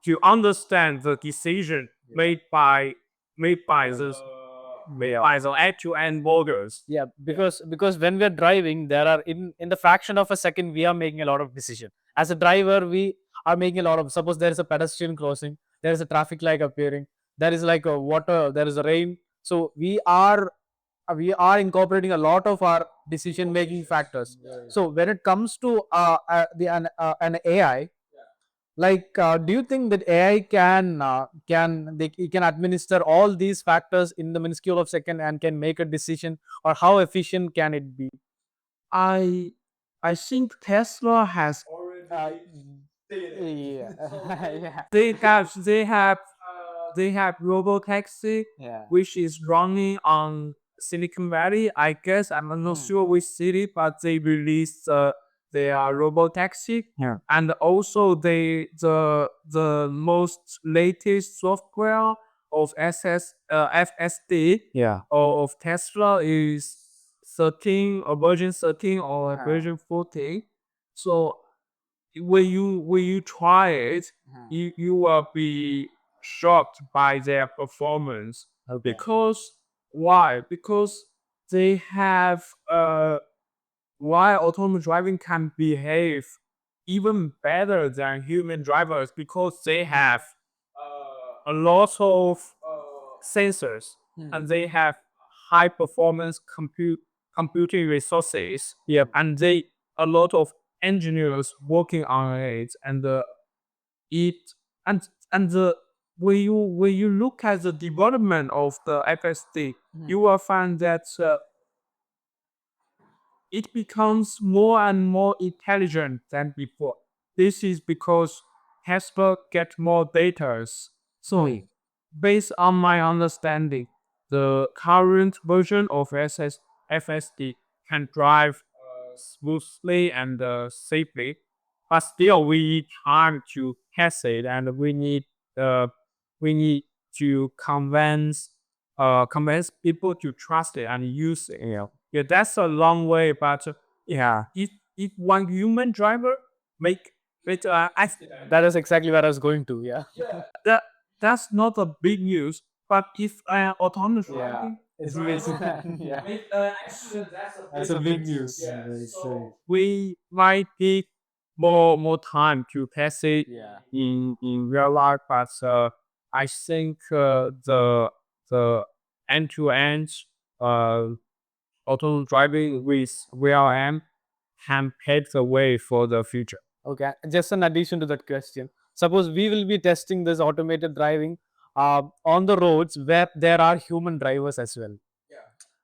to understand the decision made by the end-to-end models. Yeah, because when we are driving, there are in the fraction of a second we are making a lot of decision. As a driver, we are making a lot of. Suppose there is a pedestrian crossing, there is a traffic light appearing, there is like a water, there is a rain. So we are incorporating a lot of our decision making factors. So when it comes to an AI, like do you think that AI can administer all these factors in the minuscule of second and can make a decision, or how efficient can it be? I I think Tesla has Uh, yeah. Yeah. they have robotaxi, Yeah. which is running on Silicon Valley. I guess I'm not sure which city, but they released their robotaxi, Yeah. and also the most latest software of FSD Yeah. of Tesla is 13 or version 13 or version 14. So when you try it, you will be shocked by their performance. Okay. Because why? Because they have why autonomous driving can behave even better than human drivers, because they have a lot of sensors, and they have high performance computing resources. Yep. And they a lot of engineers working on it, and it and the when you look at the development of the FSD, you will find that it becomes more and more intelligent than before. This is because Tesla get more data. So, based on my understanding, the current version of FSD can drive smoothly and safely, but still we need time to test it, and uh, we need to convince people to trust it and use it. Yeah, that's a long way, but Yeah. if one human driver make accident, That is exactly where I was going to. Yeah. that that's not a big news. But if autonomous Yeah. driving It's driver yeah. make an accident, That's that's a a big big news. news. Yeah. It's So we might need more time to test it yeah. in real life, but I think the end to end auto driving with VRM can pave the way for the future. Okay. Just an addition to that question. Suppose we will be testing this automated driving on the roads where there are human drivers as well.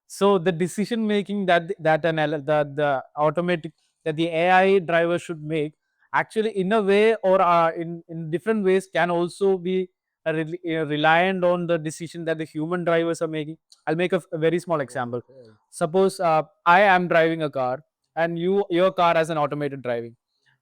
So the decision making that the automatic that the AI driver should make, actually in a way or in different ways, can also be reliant on the decision that the human drivers are making. I'll make a very small example. Suppose I am driving a car, and your car has an automated driving,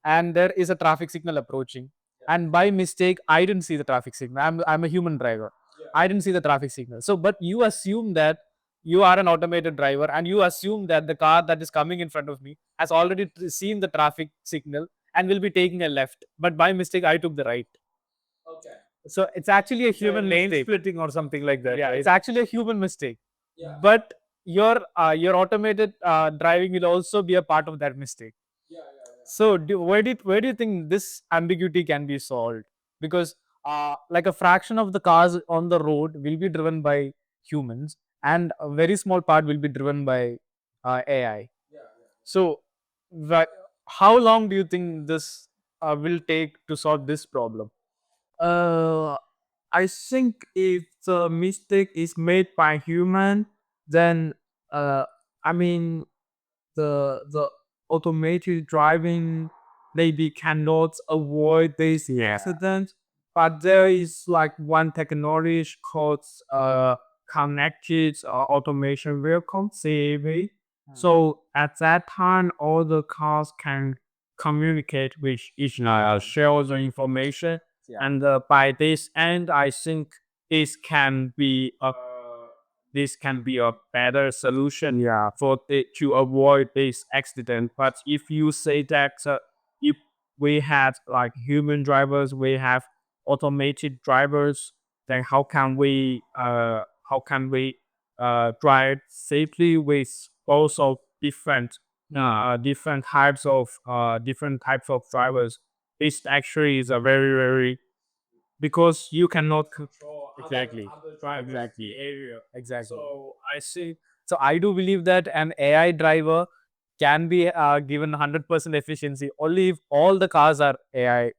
and there is a traffic signal approaching, and by mistake I didn't see the traffic signal. I'm a human driver. I didn't see the traffic signal. So but you assume that you are an automated driver, and you assume that the car that is coming in front of me has already seen the traffic signal and will be taking a left, but by mistake I took the right. So it's actually a human Lane mistake. splitting or something like that. Yeah, Right? it's actually a human mistake. But your automated driving will also be a part of that mistake. So where do you think this ambiguity can be solved? Because like a fraction of the cars on the road will be driven by humans, and a very small part will be driven by AI. So, wha- how long do you think this will take to solve this problem? Uh, I think if the mistake is made by human, then uh, I mean the automated driving maybe cannot avoid this accident. But there is like one technology called connected automation vehicle (CAV). So at that time, all the cars can communicate with each other, share the information, and by this end, I think this can be a this can be a better solution, yeah, for to avoid this accident. But if you say that if we had like human drivers, we have automated drivers, then how can we drive safely with also different types of drivers? This actually is a very because you cannot control other drivers area. Exactly. So I see. So I do believe that an AI driver can be given 100% efficiency only if all the cars are AI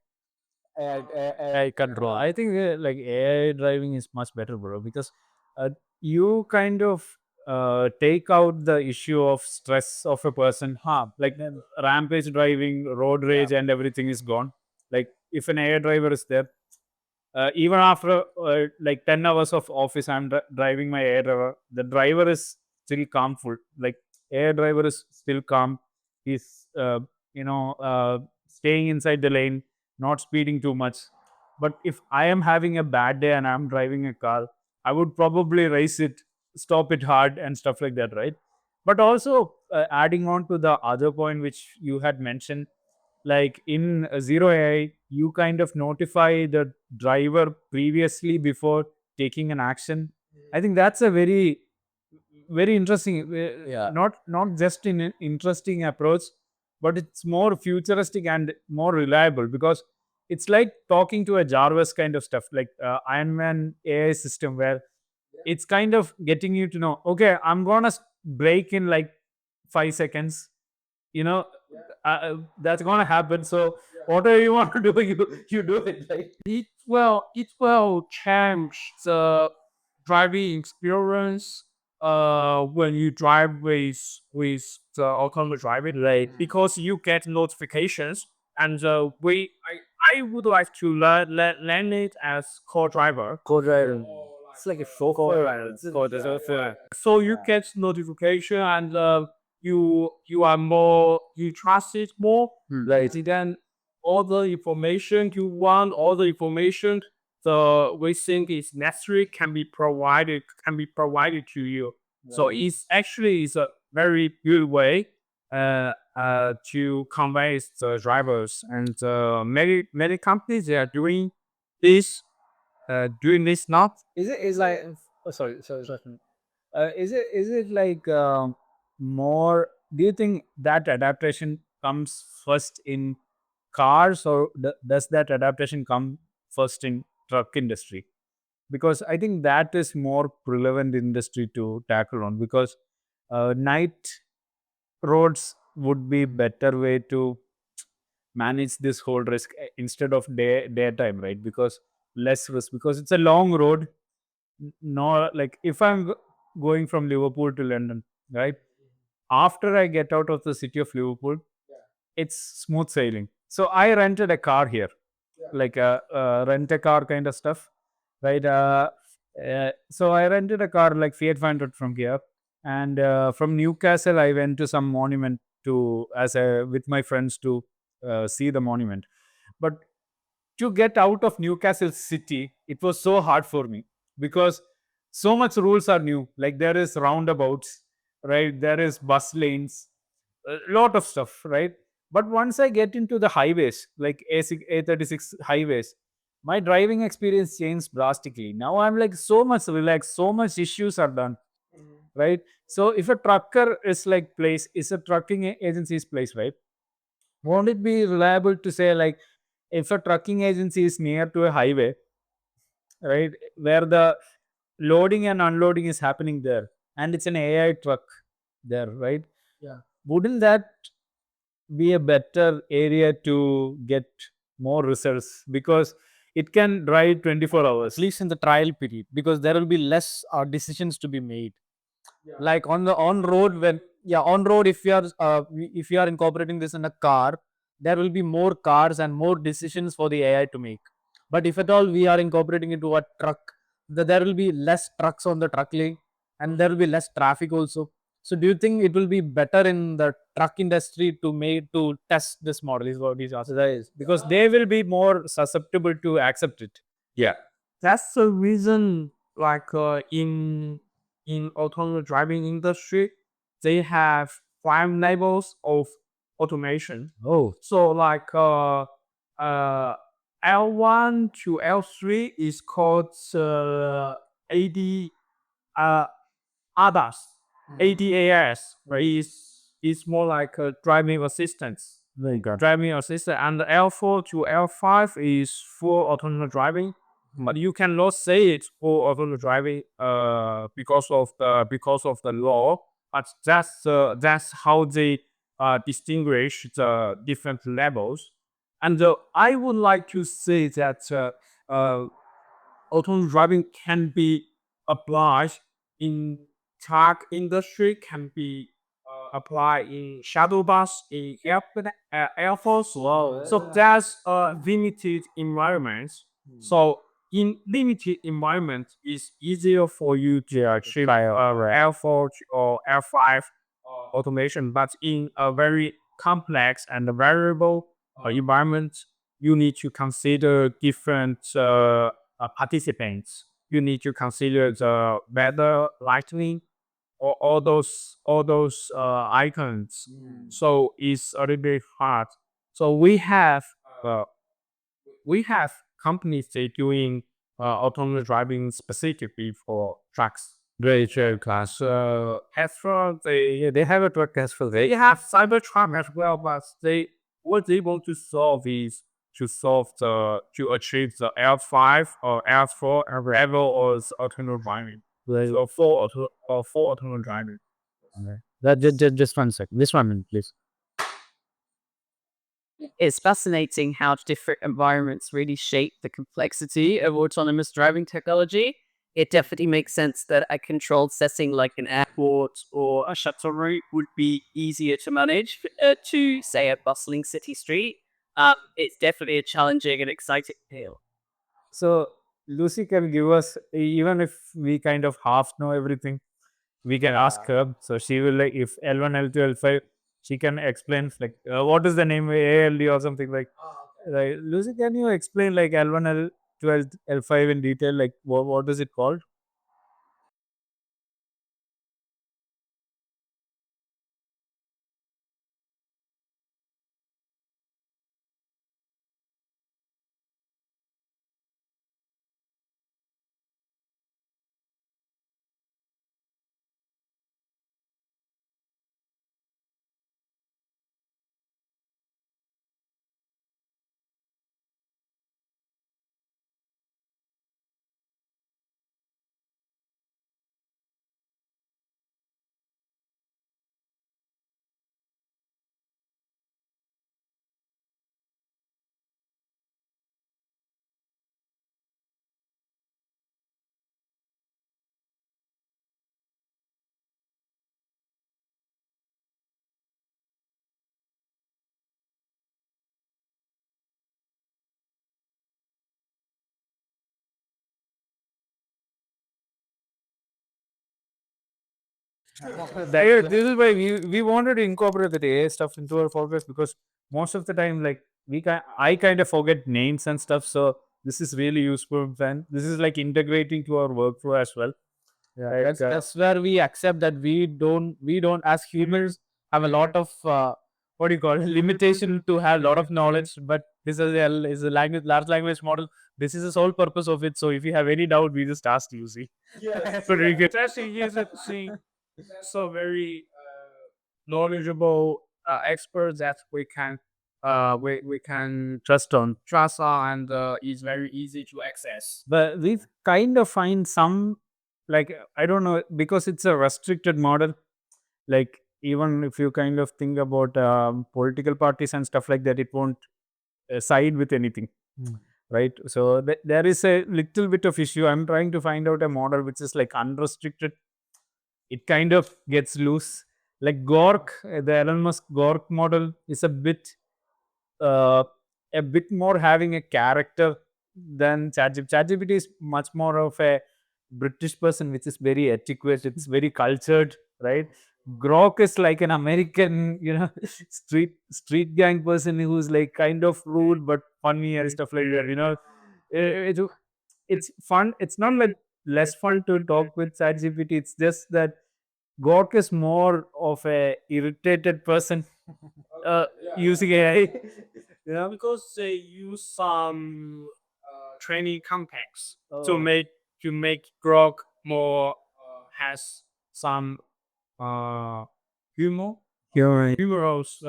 control. I think like AI driving is much better, bro, because uh, you kind of take out the issue of stress of a person. Like rampage driving, road rage, and everything is gone. Like if an AI driver is there, even after like 10 hours of office, I'm driving my air driver, the driver is still calmful, like air driver is still calm. He's staying inside the lane, not speeding too much. But if I am having a bad day and I'm driving a car, I would probably race it, stop it hard and stuff like that, right? But also adding on to the other point which you had mentioned, like in zero AI, you kind of notify the driver previously before taking an action. I think that's a very interesting, not just in an interesting approach, but it's more futuristic and more reliable, because it's like talking to a Jarvis kind of stuff, like Iron Man AI system, where it's kind of getting you to know, okay, I'm gonna break in like 5 seconds, you know, that's gonna happen. So whatever you want to do, you do it, right? It will change the driving experience when you drive with the autonomous driving, Right. because you get notifications. And I would like to learn it as co-driver. Co-driver. It's like a chauffeur. So you get notification, and you trust it more. Right. Then all the information you want, all the information the we think is necessary can be provided to you. So it's actually is a very good way to convince the drivers. And many companies, they are doing this now. Is it is like oh, sorry. Is it like more? Do you think that adaptation comes first in cars, or does that adaptation come first in truck industry? Because I think that is more relevant industry to tackle on, because night roads would be better way to manage this whole risk, instead of daytime, right? Because less risk, because it's a long road. No, like if I'm going from Liverpool to London, right? After I get out of the city of Liverpool, it's smooth sailing. So I rented a car here, like a rent a car kind of stuff, right? So I rented a car like Fiat 500 from here, and from Newcastle I went to some monument to as a with my friends to see the monument. But to get out of Newcastle city, it was so hard for me, because so much rules are new. Like there is roundabouts, right? There is bus lanes, a lot of stuff, right? But once I get into the highways, like A36 highways, my driving experience changed drastically. Now I'm like so much relaxed, so much issues are done, right? So if a trucker is like place, is a trucking agency's place, right? Won't it be reliable to say like if a trucking agency is near to a highway, right, where the loading and unloading is happening there, and it's an AI truck there, right? Wouldn't that be a better area to get more results? Because it can drive 24 hours, at least in the trial period, because there will be less decisions to be made. Like on the on road, when yeah, on road, if you are if you are incorporating this in a car, there will be more cars and more decisions for the AI to make. But if at all we are incorporating into a truck, there will be less trucks on the truck lane, and there will be less traffic also. So do you think it will be better in the truck industry to make to test this model, is what he's asking? That is because they will be more susceptible to accept it. Yeah, that's the reason. Like in autonomous driving industry, they have 5 levels of automation. Oh, So like uh L1 to L3 is called AD uh ADAS, ADAS, right? Is more like a driving assistance. very good. Driving assistant, and L4 to L5 is full autonomous driving. But you cannot say it's full autonomous driving because of the law. But that's how they distinguish the different levels. And I would like to say that autonomous driving can be applied in truck industry, can be applied in shuttle bus, in air force. Wow. So that's limited environments. So in limited environment, it's easier for you to achieve L4 or L5 automation. But in a very complex and variable environment, you need to consider different participants. You need to consider the weather, lightning, or all those icons. So it's a little bit hard. So uh, we have companies they doing autonomous driving specifically for trucks. Very true, class. Tesla, They have a truck as well. they have Cybertruck as well, but they what they want to solve is to achieve the L5 or L4 level of autonomous driving. Very So full autonomous driving. okay. That just 1 second. This 1 minute, please. It's fascinating how different environments really shape the complexity of autonomous driving technology. It definitely makes sense that a controlled setting like an airport or a shuttle route would be easier to manage to, say, a bustling city street. It's definitely a challenging and exciting field. So Lucy can give us, even if we kind of half know everything, we can ask her. So she will, like, if L1, L2, L5, she can explain like what is the name ALD or something like. Right, Lucy, can you explain like L1, L2, L5 in detail? Like what is it called? This is why we wanted to incorporate the AI stuff into our forecast, because most of the time, like I kind of forget names and stuff. So this is really useful. Then this is like integrating to our workflow as well. Yeah, Like, that's where we accept that we don't as humans have a lot of what do you call it, limitation to have a lot of knowledge. But this is a language, large language model. This is the sole purpose of it. So if you have any doubt, we just ask Lucy. but you get actually use it so very knowledgeable experts that we can trust on, and it's very easy to access. But we kind of find some, like, I don't know, because it's a restricted model. Like even if you kind of think about political parties and stuff like that, it won't side with anything, right? So there is a little bit of issue. I'm trying to find out a model which is like unrestricted. It kind of gets loose. Like Gork, the Elon Musk Gork model is uh, a bit more having a character than ChatGPT. ChatGPT is much more of a British person, which is very etiquette. It's very cultured, right? Grok is like an American, street gang person who's like kind of rude but funny and stuff like that. It's fun. It's not like less fun to talk with ChatGPT. It's just that Gork is more of a irritated person uh, using AI. Because they use some training context to Oh, make Grok more has some uh humor you're right. humorous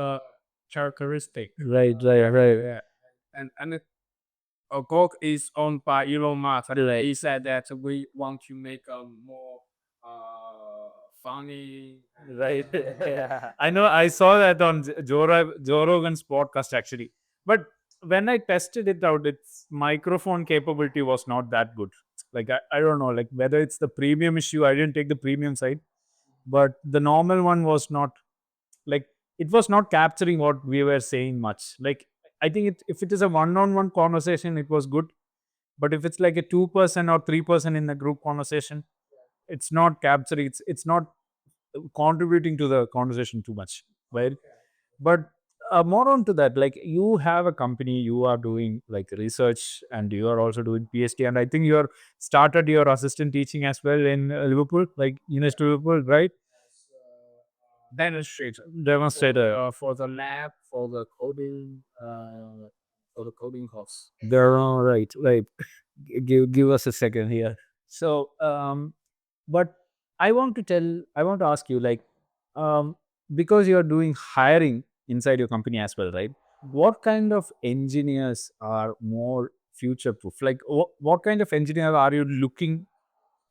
characteristic. Right. Yeah. And Grok is owned by Elon Musk. He said that we want to make a more funny. Right. Yeah. I know. I saw that on Joe Rogan's podcast actually. But when I tested it out, its microphone capability was not that good. Like I don't know, like whether it's the premium issue. I didn't take the premium side, but the normal one was not like it was not capturing what we were saying much. Like I think if it is a one-on-one conversation, it was good. But if it's like a 2% or 3% in the group conversation, it's not capturing. It's not contributing to the conversation too much, right? But more on to that, like you have a company, you are doing like research, and you are also doing PhD, and I think you are started your assistant teaching as well in Liverpool, like University of Liverpool, right? Demonstrator Demonstrator. for the lab for the coding course. They're all right. Like, give us a second here. So, but I want to ask you, like, um, because you're doing hiring inside your company as well, right? What kind of engineers are more future proof? Like, what kind of engineer are you looking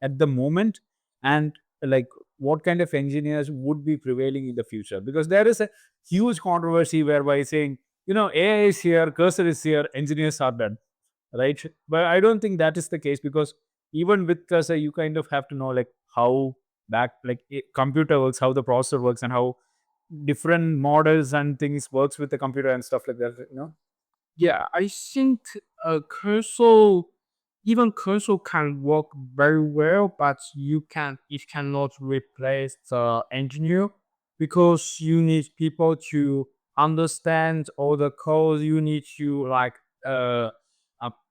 at the moment, and like what kind of engineers would be prevailing in the future? Because there is a huge controversy whereby saying, AI is here, cursor is here, engineers are done, right? But I don't think that is the case, because even with cursor you kind of have to know like how computer works, how the processor works, and how different models and things works with the computer and stuff like that. Yeah, I think cursor, even cursor can work very well, but it cannot replace the engineer because you need people to understand all the code. You need to uh, uh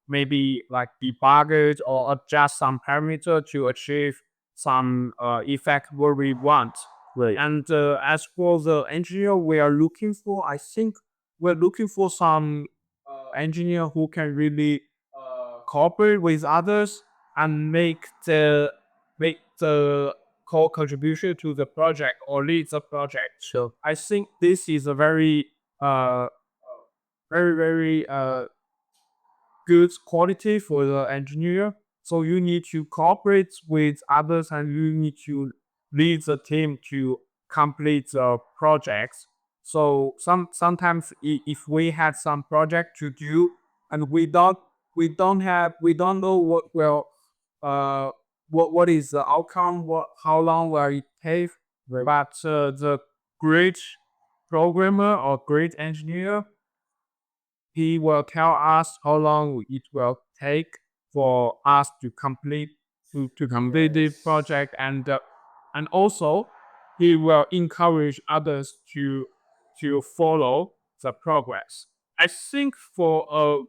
maybe like debug it or adjust some parameter to achieve some effect where we want. Right. And as for the engineer we are looking for, I think we're looking for some engineer who can really cooperate with others and make the core contribution to the project or lead the project. Sure. I think this is a very very good quality for the engineer. So you need to cooperate with others and you need to lead the team to complete the projects. So sometimes if we had some project to do and we don't know uh what is the outcome, how long will it take. Right. But the great programmer or great engineer, he will tell us how long it will take for us to complete the project, and also he will encourage others to follow the progress. I think for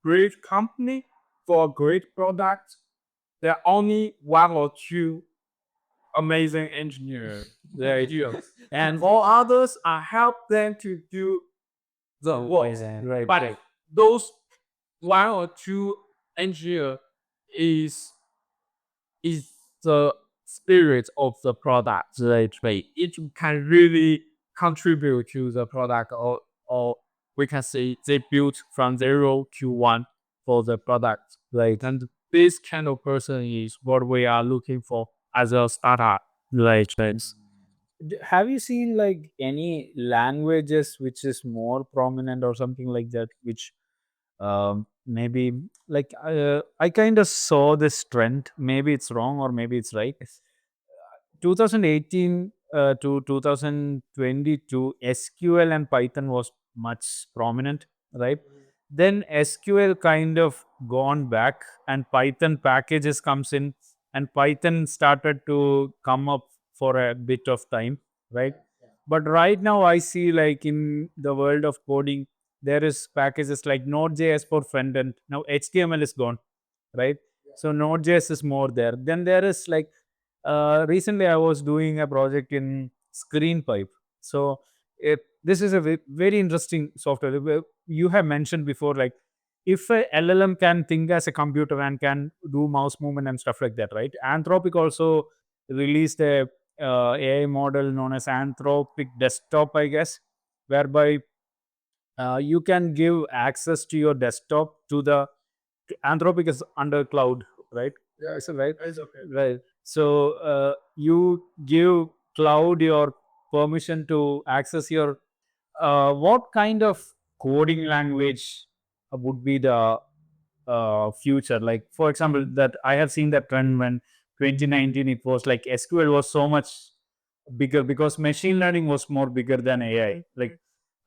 great company, for a great product, there are only one or two amazing engineers. There you go. And all others are help them to do the work. Right. But those one or two engineer is is the spirit of the product. Right. It can really contribute to the product, or we can say they built from 0 to 1 for the product. Right. And this kind of person is what we are looking for as a startup. Right. Have you seen like any languages which is more prominent or something like that, which maybe like I kind of saw this trend. Maybe it's wrong or maybe it's right. 2018 to 2022, SQL and Python was much prominent, right? Then SQL kind of gone back, and Python packages comes in, and Python started to come up for a bit of time, right? But right now, I see like in the world of coding, there is packages like Node.js for front end. Now HTML is gone, right? So Node.js is more there. Then there is like recently I was doing a project in ScreenPipe. So this is a very interesting software. You have mentioned before, like if a LLM can think as a computer and can do mouse movement and stuff like that, right? Anthropic also released a AI model known as Anthropic Desktop, I guess, whereby you can give access to your desktop to the Anthropic is under cloud, right? Yeah, is it right? It's okay. Right. So you give cloud your permission to access your what kind of coding language would be the future? Like for example, that I have seen that trend when 2019 it was like SQL was so much bigger because machine learning was more bigger than AI. Like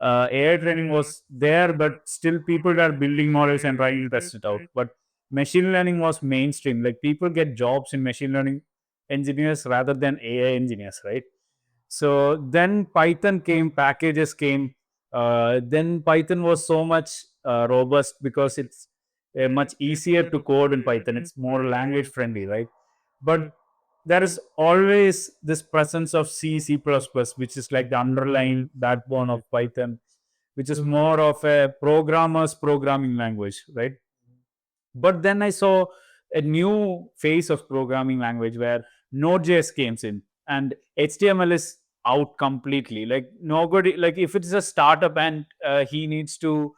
AI training was there, but still people are building models and trying to test it out. But machine learning was mainstream. Like people get jobs in machine learning engineers rather than AI engineers, right? So then Python came, packages came. Then Python was so much robust because it's much easier to code in Python. It's more language friendly, right? But there is always this presence of C, which is like the underlying backbone of Python, which is more of a programmer's programming language, right? But then I saw a new phase of programming language where Node.js came in and HTML is out completely. Like nobody, like if it's a startup and he needs to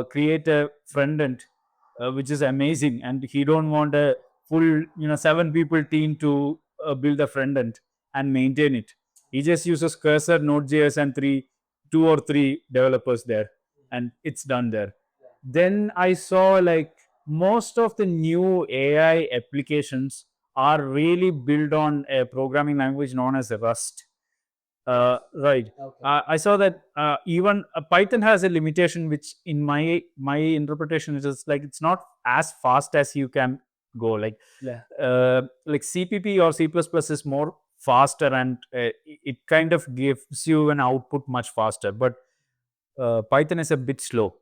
create a front end, which is amazing, and he don't want a full, 7 people team to build the front end and maintain it. He just uses cursor, Node.js, and 2 or 3 developers there, and it's done there. Then I saw like most of the new AI applications are really built on a programming language known as Rust. Right. I saw that even Python has a limitation, which in my interpretation is just like it's not as fast as you can go. Like CPP or C++ is more faster, and it kind of gives you an output much faster. But Python is a bit slow.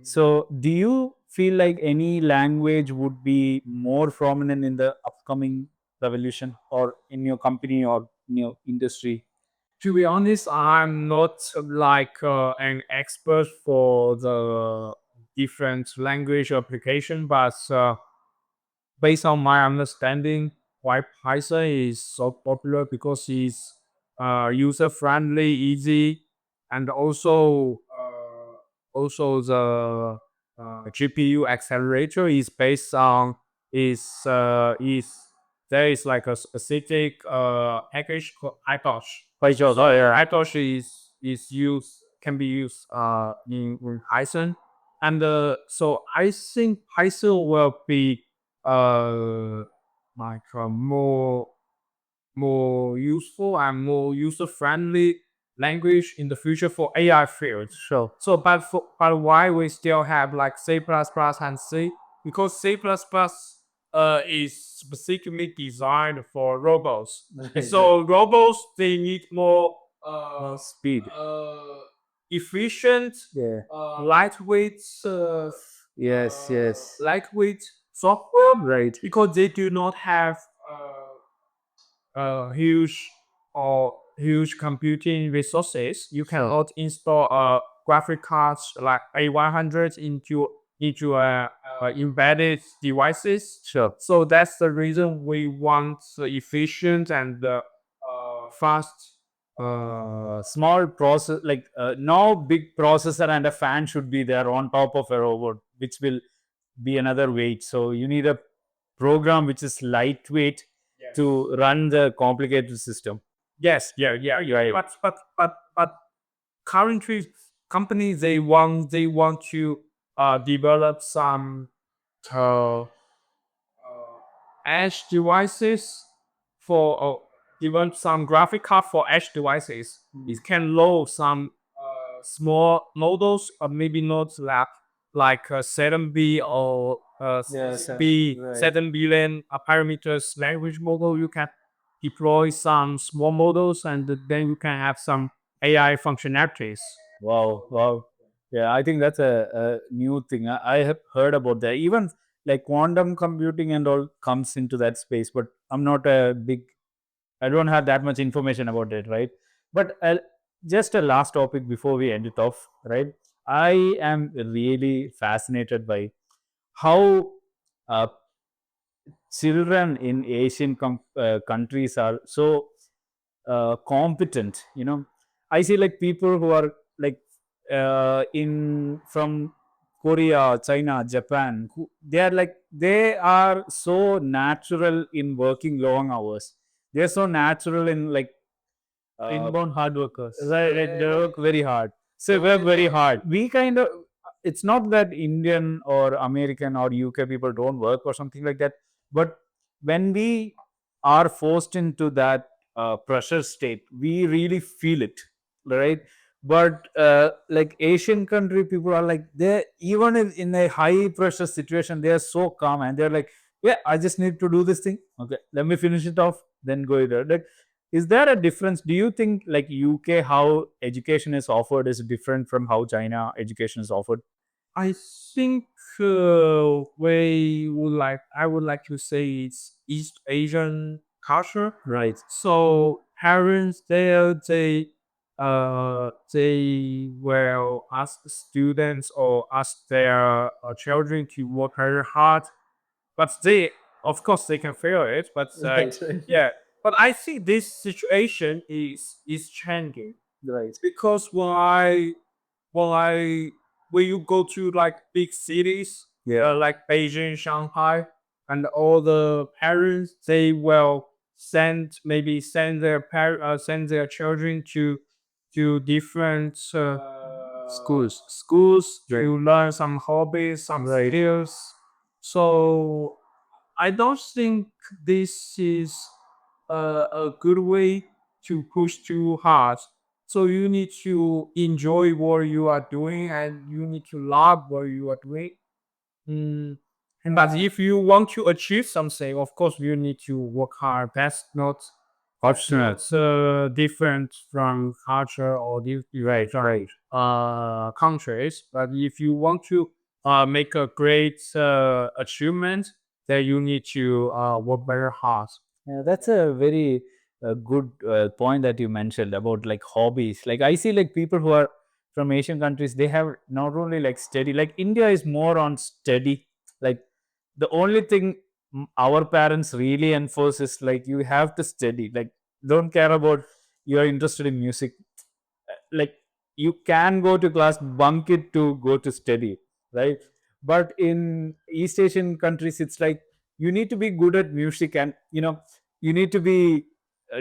So, do you feel like any language would be more prominent in the upcoming revolution, or in your company or in your industry? To be honest, I'm not like an expert for the different language application, but based on my understanding, why Python is so popular because it's user friendly, easy, and also the GPU accelerator is based on is there is like a specific package called ITOSH. ITOSH is used can be used in Python, and so I think Python will be like a more useful and more user friendly language in the future for AI fields. Sure. So, but why we still have like C++ and C? Because C++ is specifically designed for robots. So robots they need more Speed. efficient, Yeah. lightweight, Yes. lightweight software Right. because they do not have huge huge computing resources. You cannot install graphic cards like A100 into embedded devices. Sure. So that's the reason we want efficient and fast. Small process, like no big processor and a fan should be there on top of a robot, which will be another weight. So you need a program which is lightweight to run the complicated system. Yes, yeah. But currently companies they want to develop some uh, edge devices for develop some graphic card for edge devices. It can load some small models or maybe not like 7B or B right. 7 billion parameters language model. You can deploy some small models and then you can have some AI functionalities. Wow, wow. Yeah, I think that's a new thing. I have heard about that. Even like quantum computing and all comes into that space, but I'm not a big, I don't have that much information about it, right? But just a last topic before we end it off, right? I am really fascinated by how uh, children in Asian countries are so competent. I see like people who are like in from Korea, China, Japan. They are so natural in working long hours. They're so natural in like Inbound hard workers. right, they work very hard. So work very hard. We kind of, it's not that Indian or American or UK people don't work or something like that, but when we are forced into that pressure state, we really feel it, right? But like Asian country people are like, they even in a high pressure situation, they are so calm and they're like, yeah, I just need to do this thing. Okay, let me finish it off, then go there. Like, is there a difference? Do you think like UK, how education is offered is different from how China education is offered? I think I would like to say it's East Asian culture. Right. So parents there they will ask students or ask their children to work very hard, but they of course they can fail it. But Right. yeah, but I think this situation is changing Right. because when I when you go to like big cities, Yeah. like Beijing, Shanghai, and all the parents, they will send their children to different schools Right. to learn some hobbies, some Right. skills. So I don't think this is a good way to push too hard. So you need to enjoy what you are doing and you need to love what you are doing. Mm, But if you want to achieve something, of course you need to work hard. That's not Fortunate. different from culture or Right. Right. countries. But if you want to make a great achievement, then you need to work very hard. Yeah, that's a very good point that you mentioned about like hobbies. Like I see like people who are from Asian countries, they have not only like study. Like India is more on study. Like the only thing our parents really enforce is like you have to study. Like don't care about you're interested in music. Like you can go to class, bunk it to go to study, right? But in East Asian countries, it's like you need to be good at music, and you need to be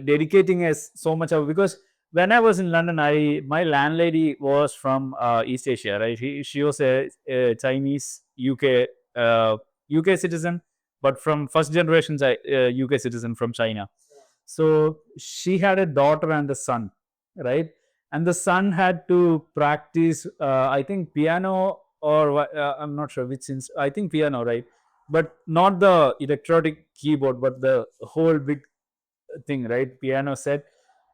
dedicating as so much of, because when I was in London, I my landlady was from East Asia, right? She was a Chinese UK citizen, but from first generation UK citizen from China. So she had a daughter and a son, right? And the son had to practice, I think piano or I'm not sure which. I think piano, right? But not the electronic keyboard, but the whole big thing, right? Piano set.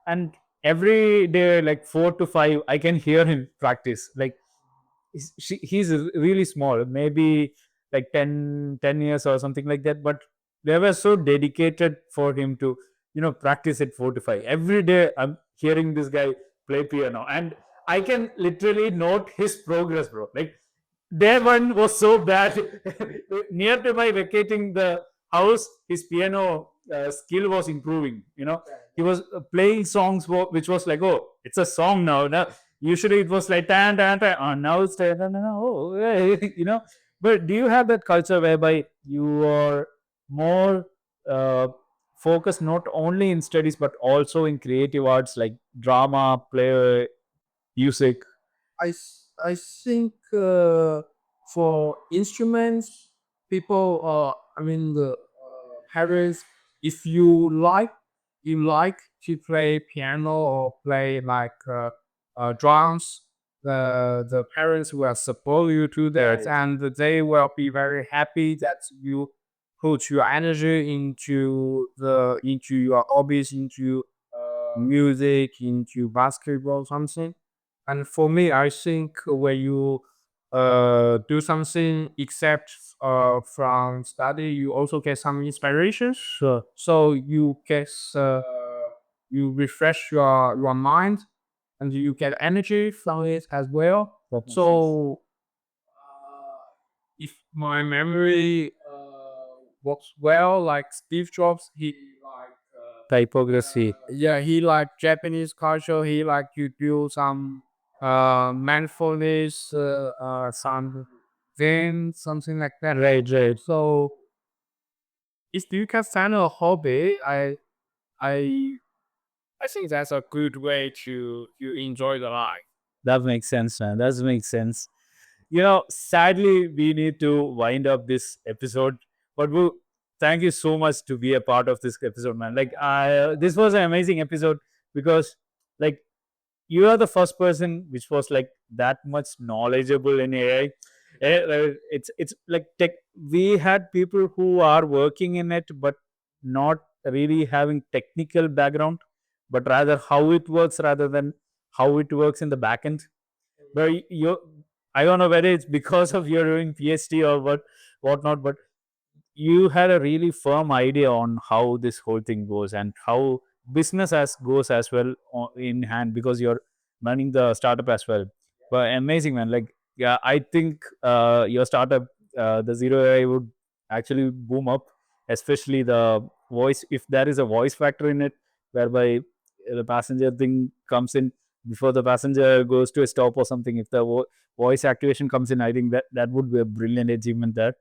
And every day, like 4 to 5, I can hear him practice. Like he's really small, maybe like 10 years or something like that, but they were so dedicated for him to practice at 4 to 5 every day. I'm hearing this guy play piano, and I can literally note his progress, bro. Like day one was so bad. Near to my vacating the house, his piano skill was improving. He was playing songs which was like, oh, it's a song now. Usually it was like tan tan tan. Oh, now it's tan, tan, tan, oh, hey, But do you have that culture whereby you are more uh, focus not only in studies but also in creative arts like drama, play, music? I think for instruments, people I mean the parents, if you like to play piano or play like drums, the parents will support you to that, and they will be very happy that you put your energy into your hobbies, into music, into basketball, something. And for me, I think when you do something except from study, you also get some inspiration. Sure. So you get you refresh your mind and you get energy from it as well. That makes sense. So if my memory works well, like Steve Jobs, he like Typography. yeah, he like Japanese culture. He like to do some mindfulness, some Zen, something like that. Right. So if you can find a hobby, I I think that's a good way to enjoy the life. That makes sense, man. That makes sense. Sadly, we need to wind up this episode. But thank you so much to be a part of this episode, man. Like, this was an amazing episode because, like, you are the first person which was like that much knowledgeable in AI. It's like tech. We had people who are working in it, but not really having technical background, but rather how it works rather than how it works in the back end. But I don't know whether it's because of your doing PhD or whatnot, but you had a really firm idea on how this whole thing goes and how business as goes as well in hand because you're running the startup as well. But amazing, man. Like, yeah, I think your startup, the Zero AI, would actually boom up, especially the voice. If there is a voice factor in it, whereby the passenger thing comes in before the passenger goes to a stop or something. If the voice activation comes in, I think that would be a brilliant achievement there.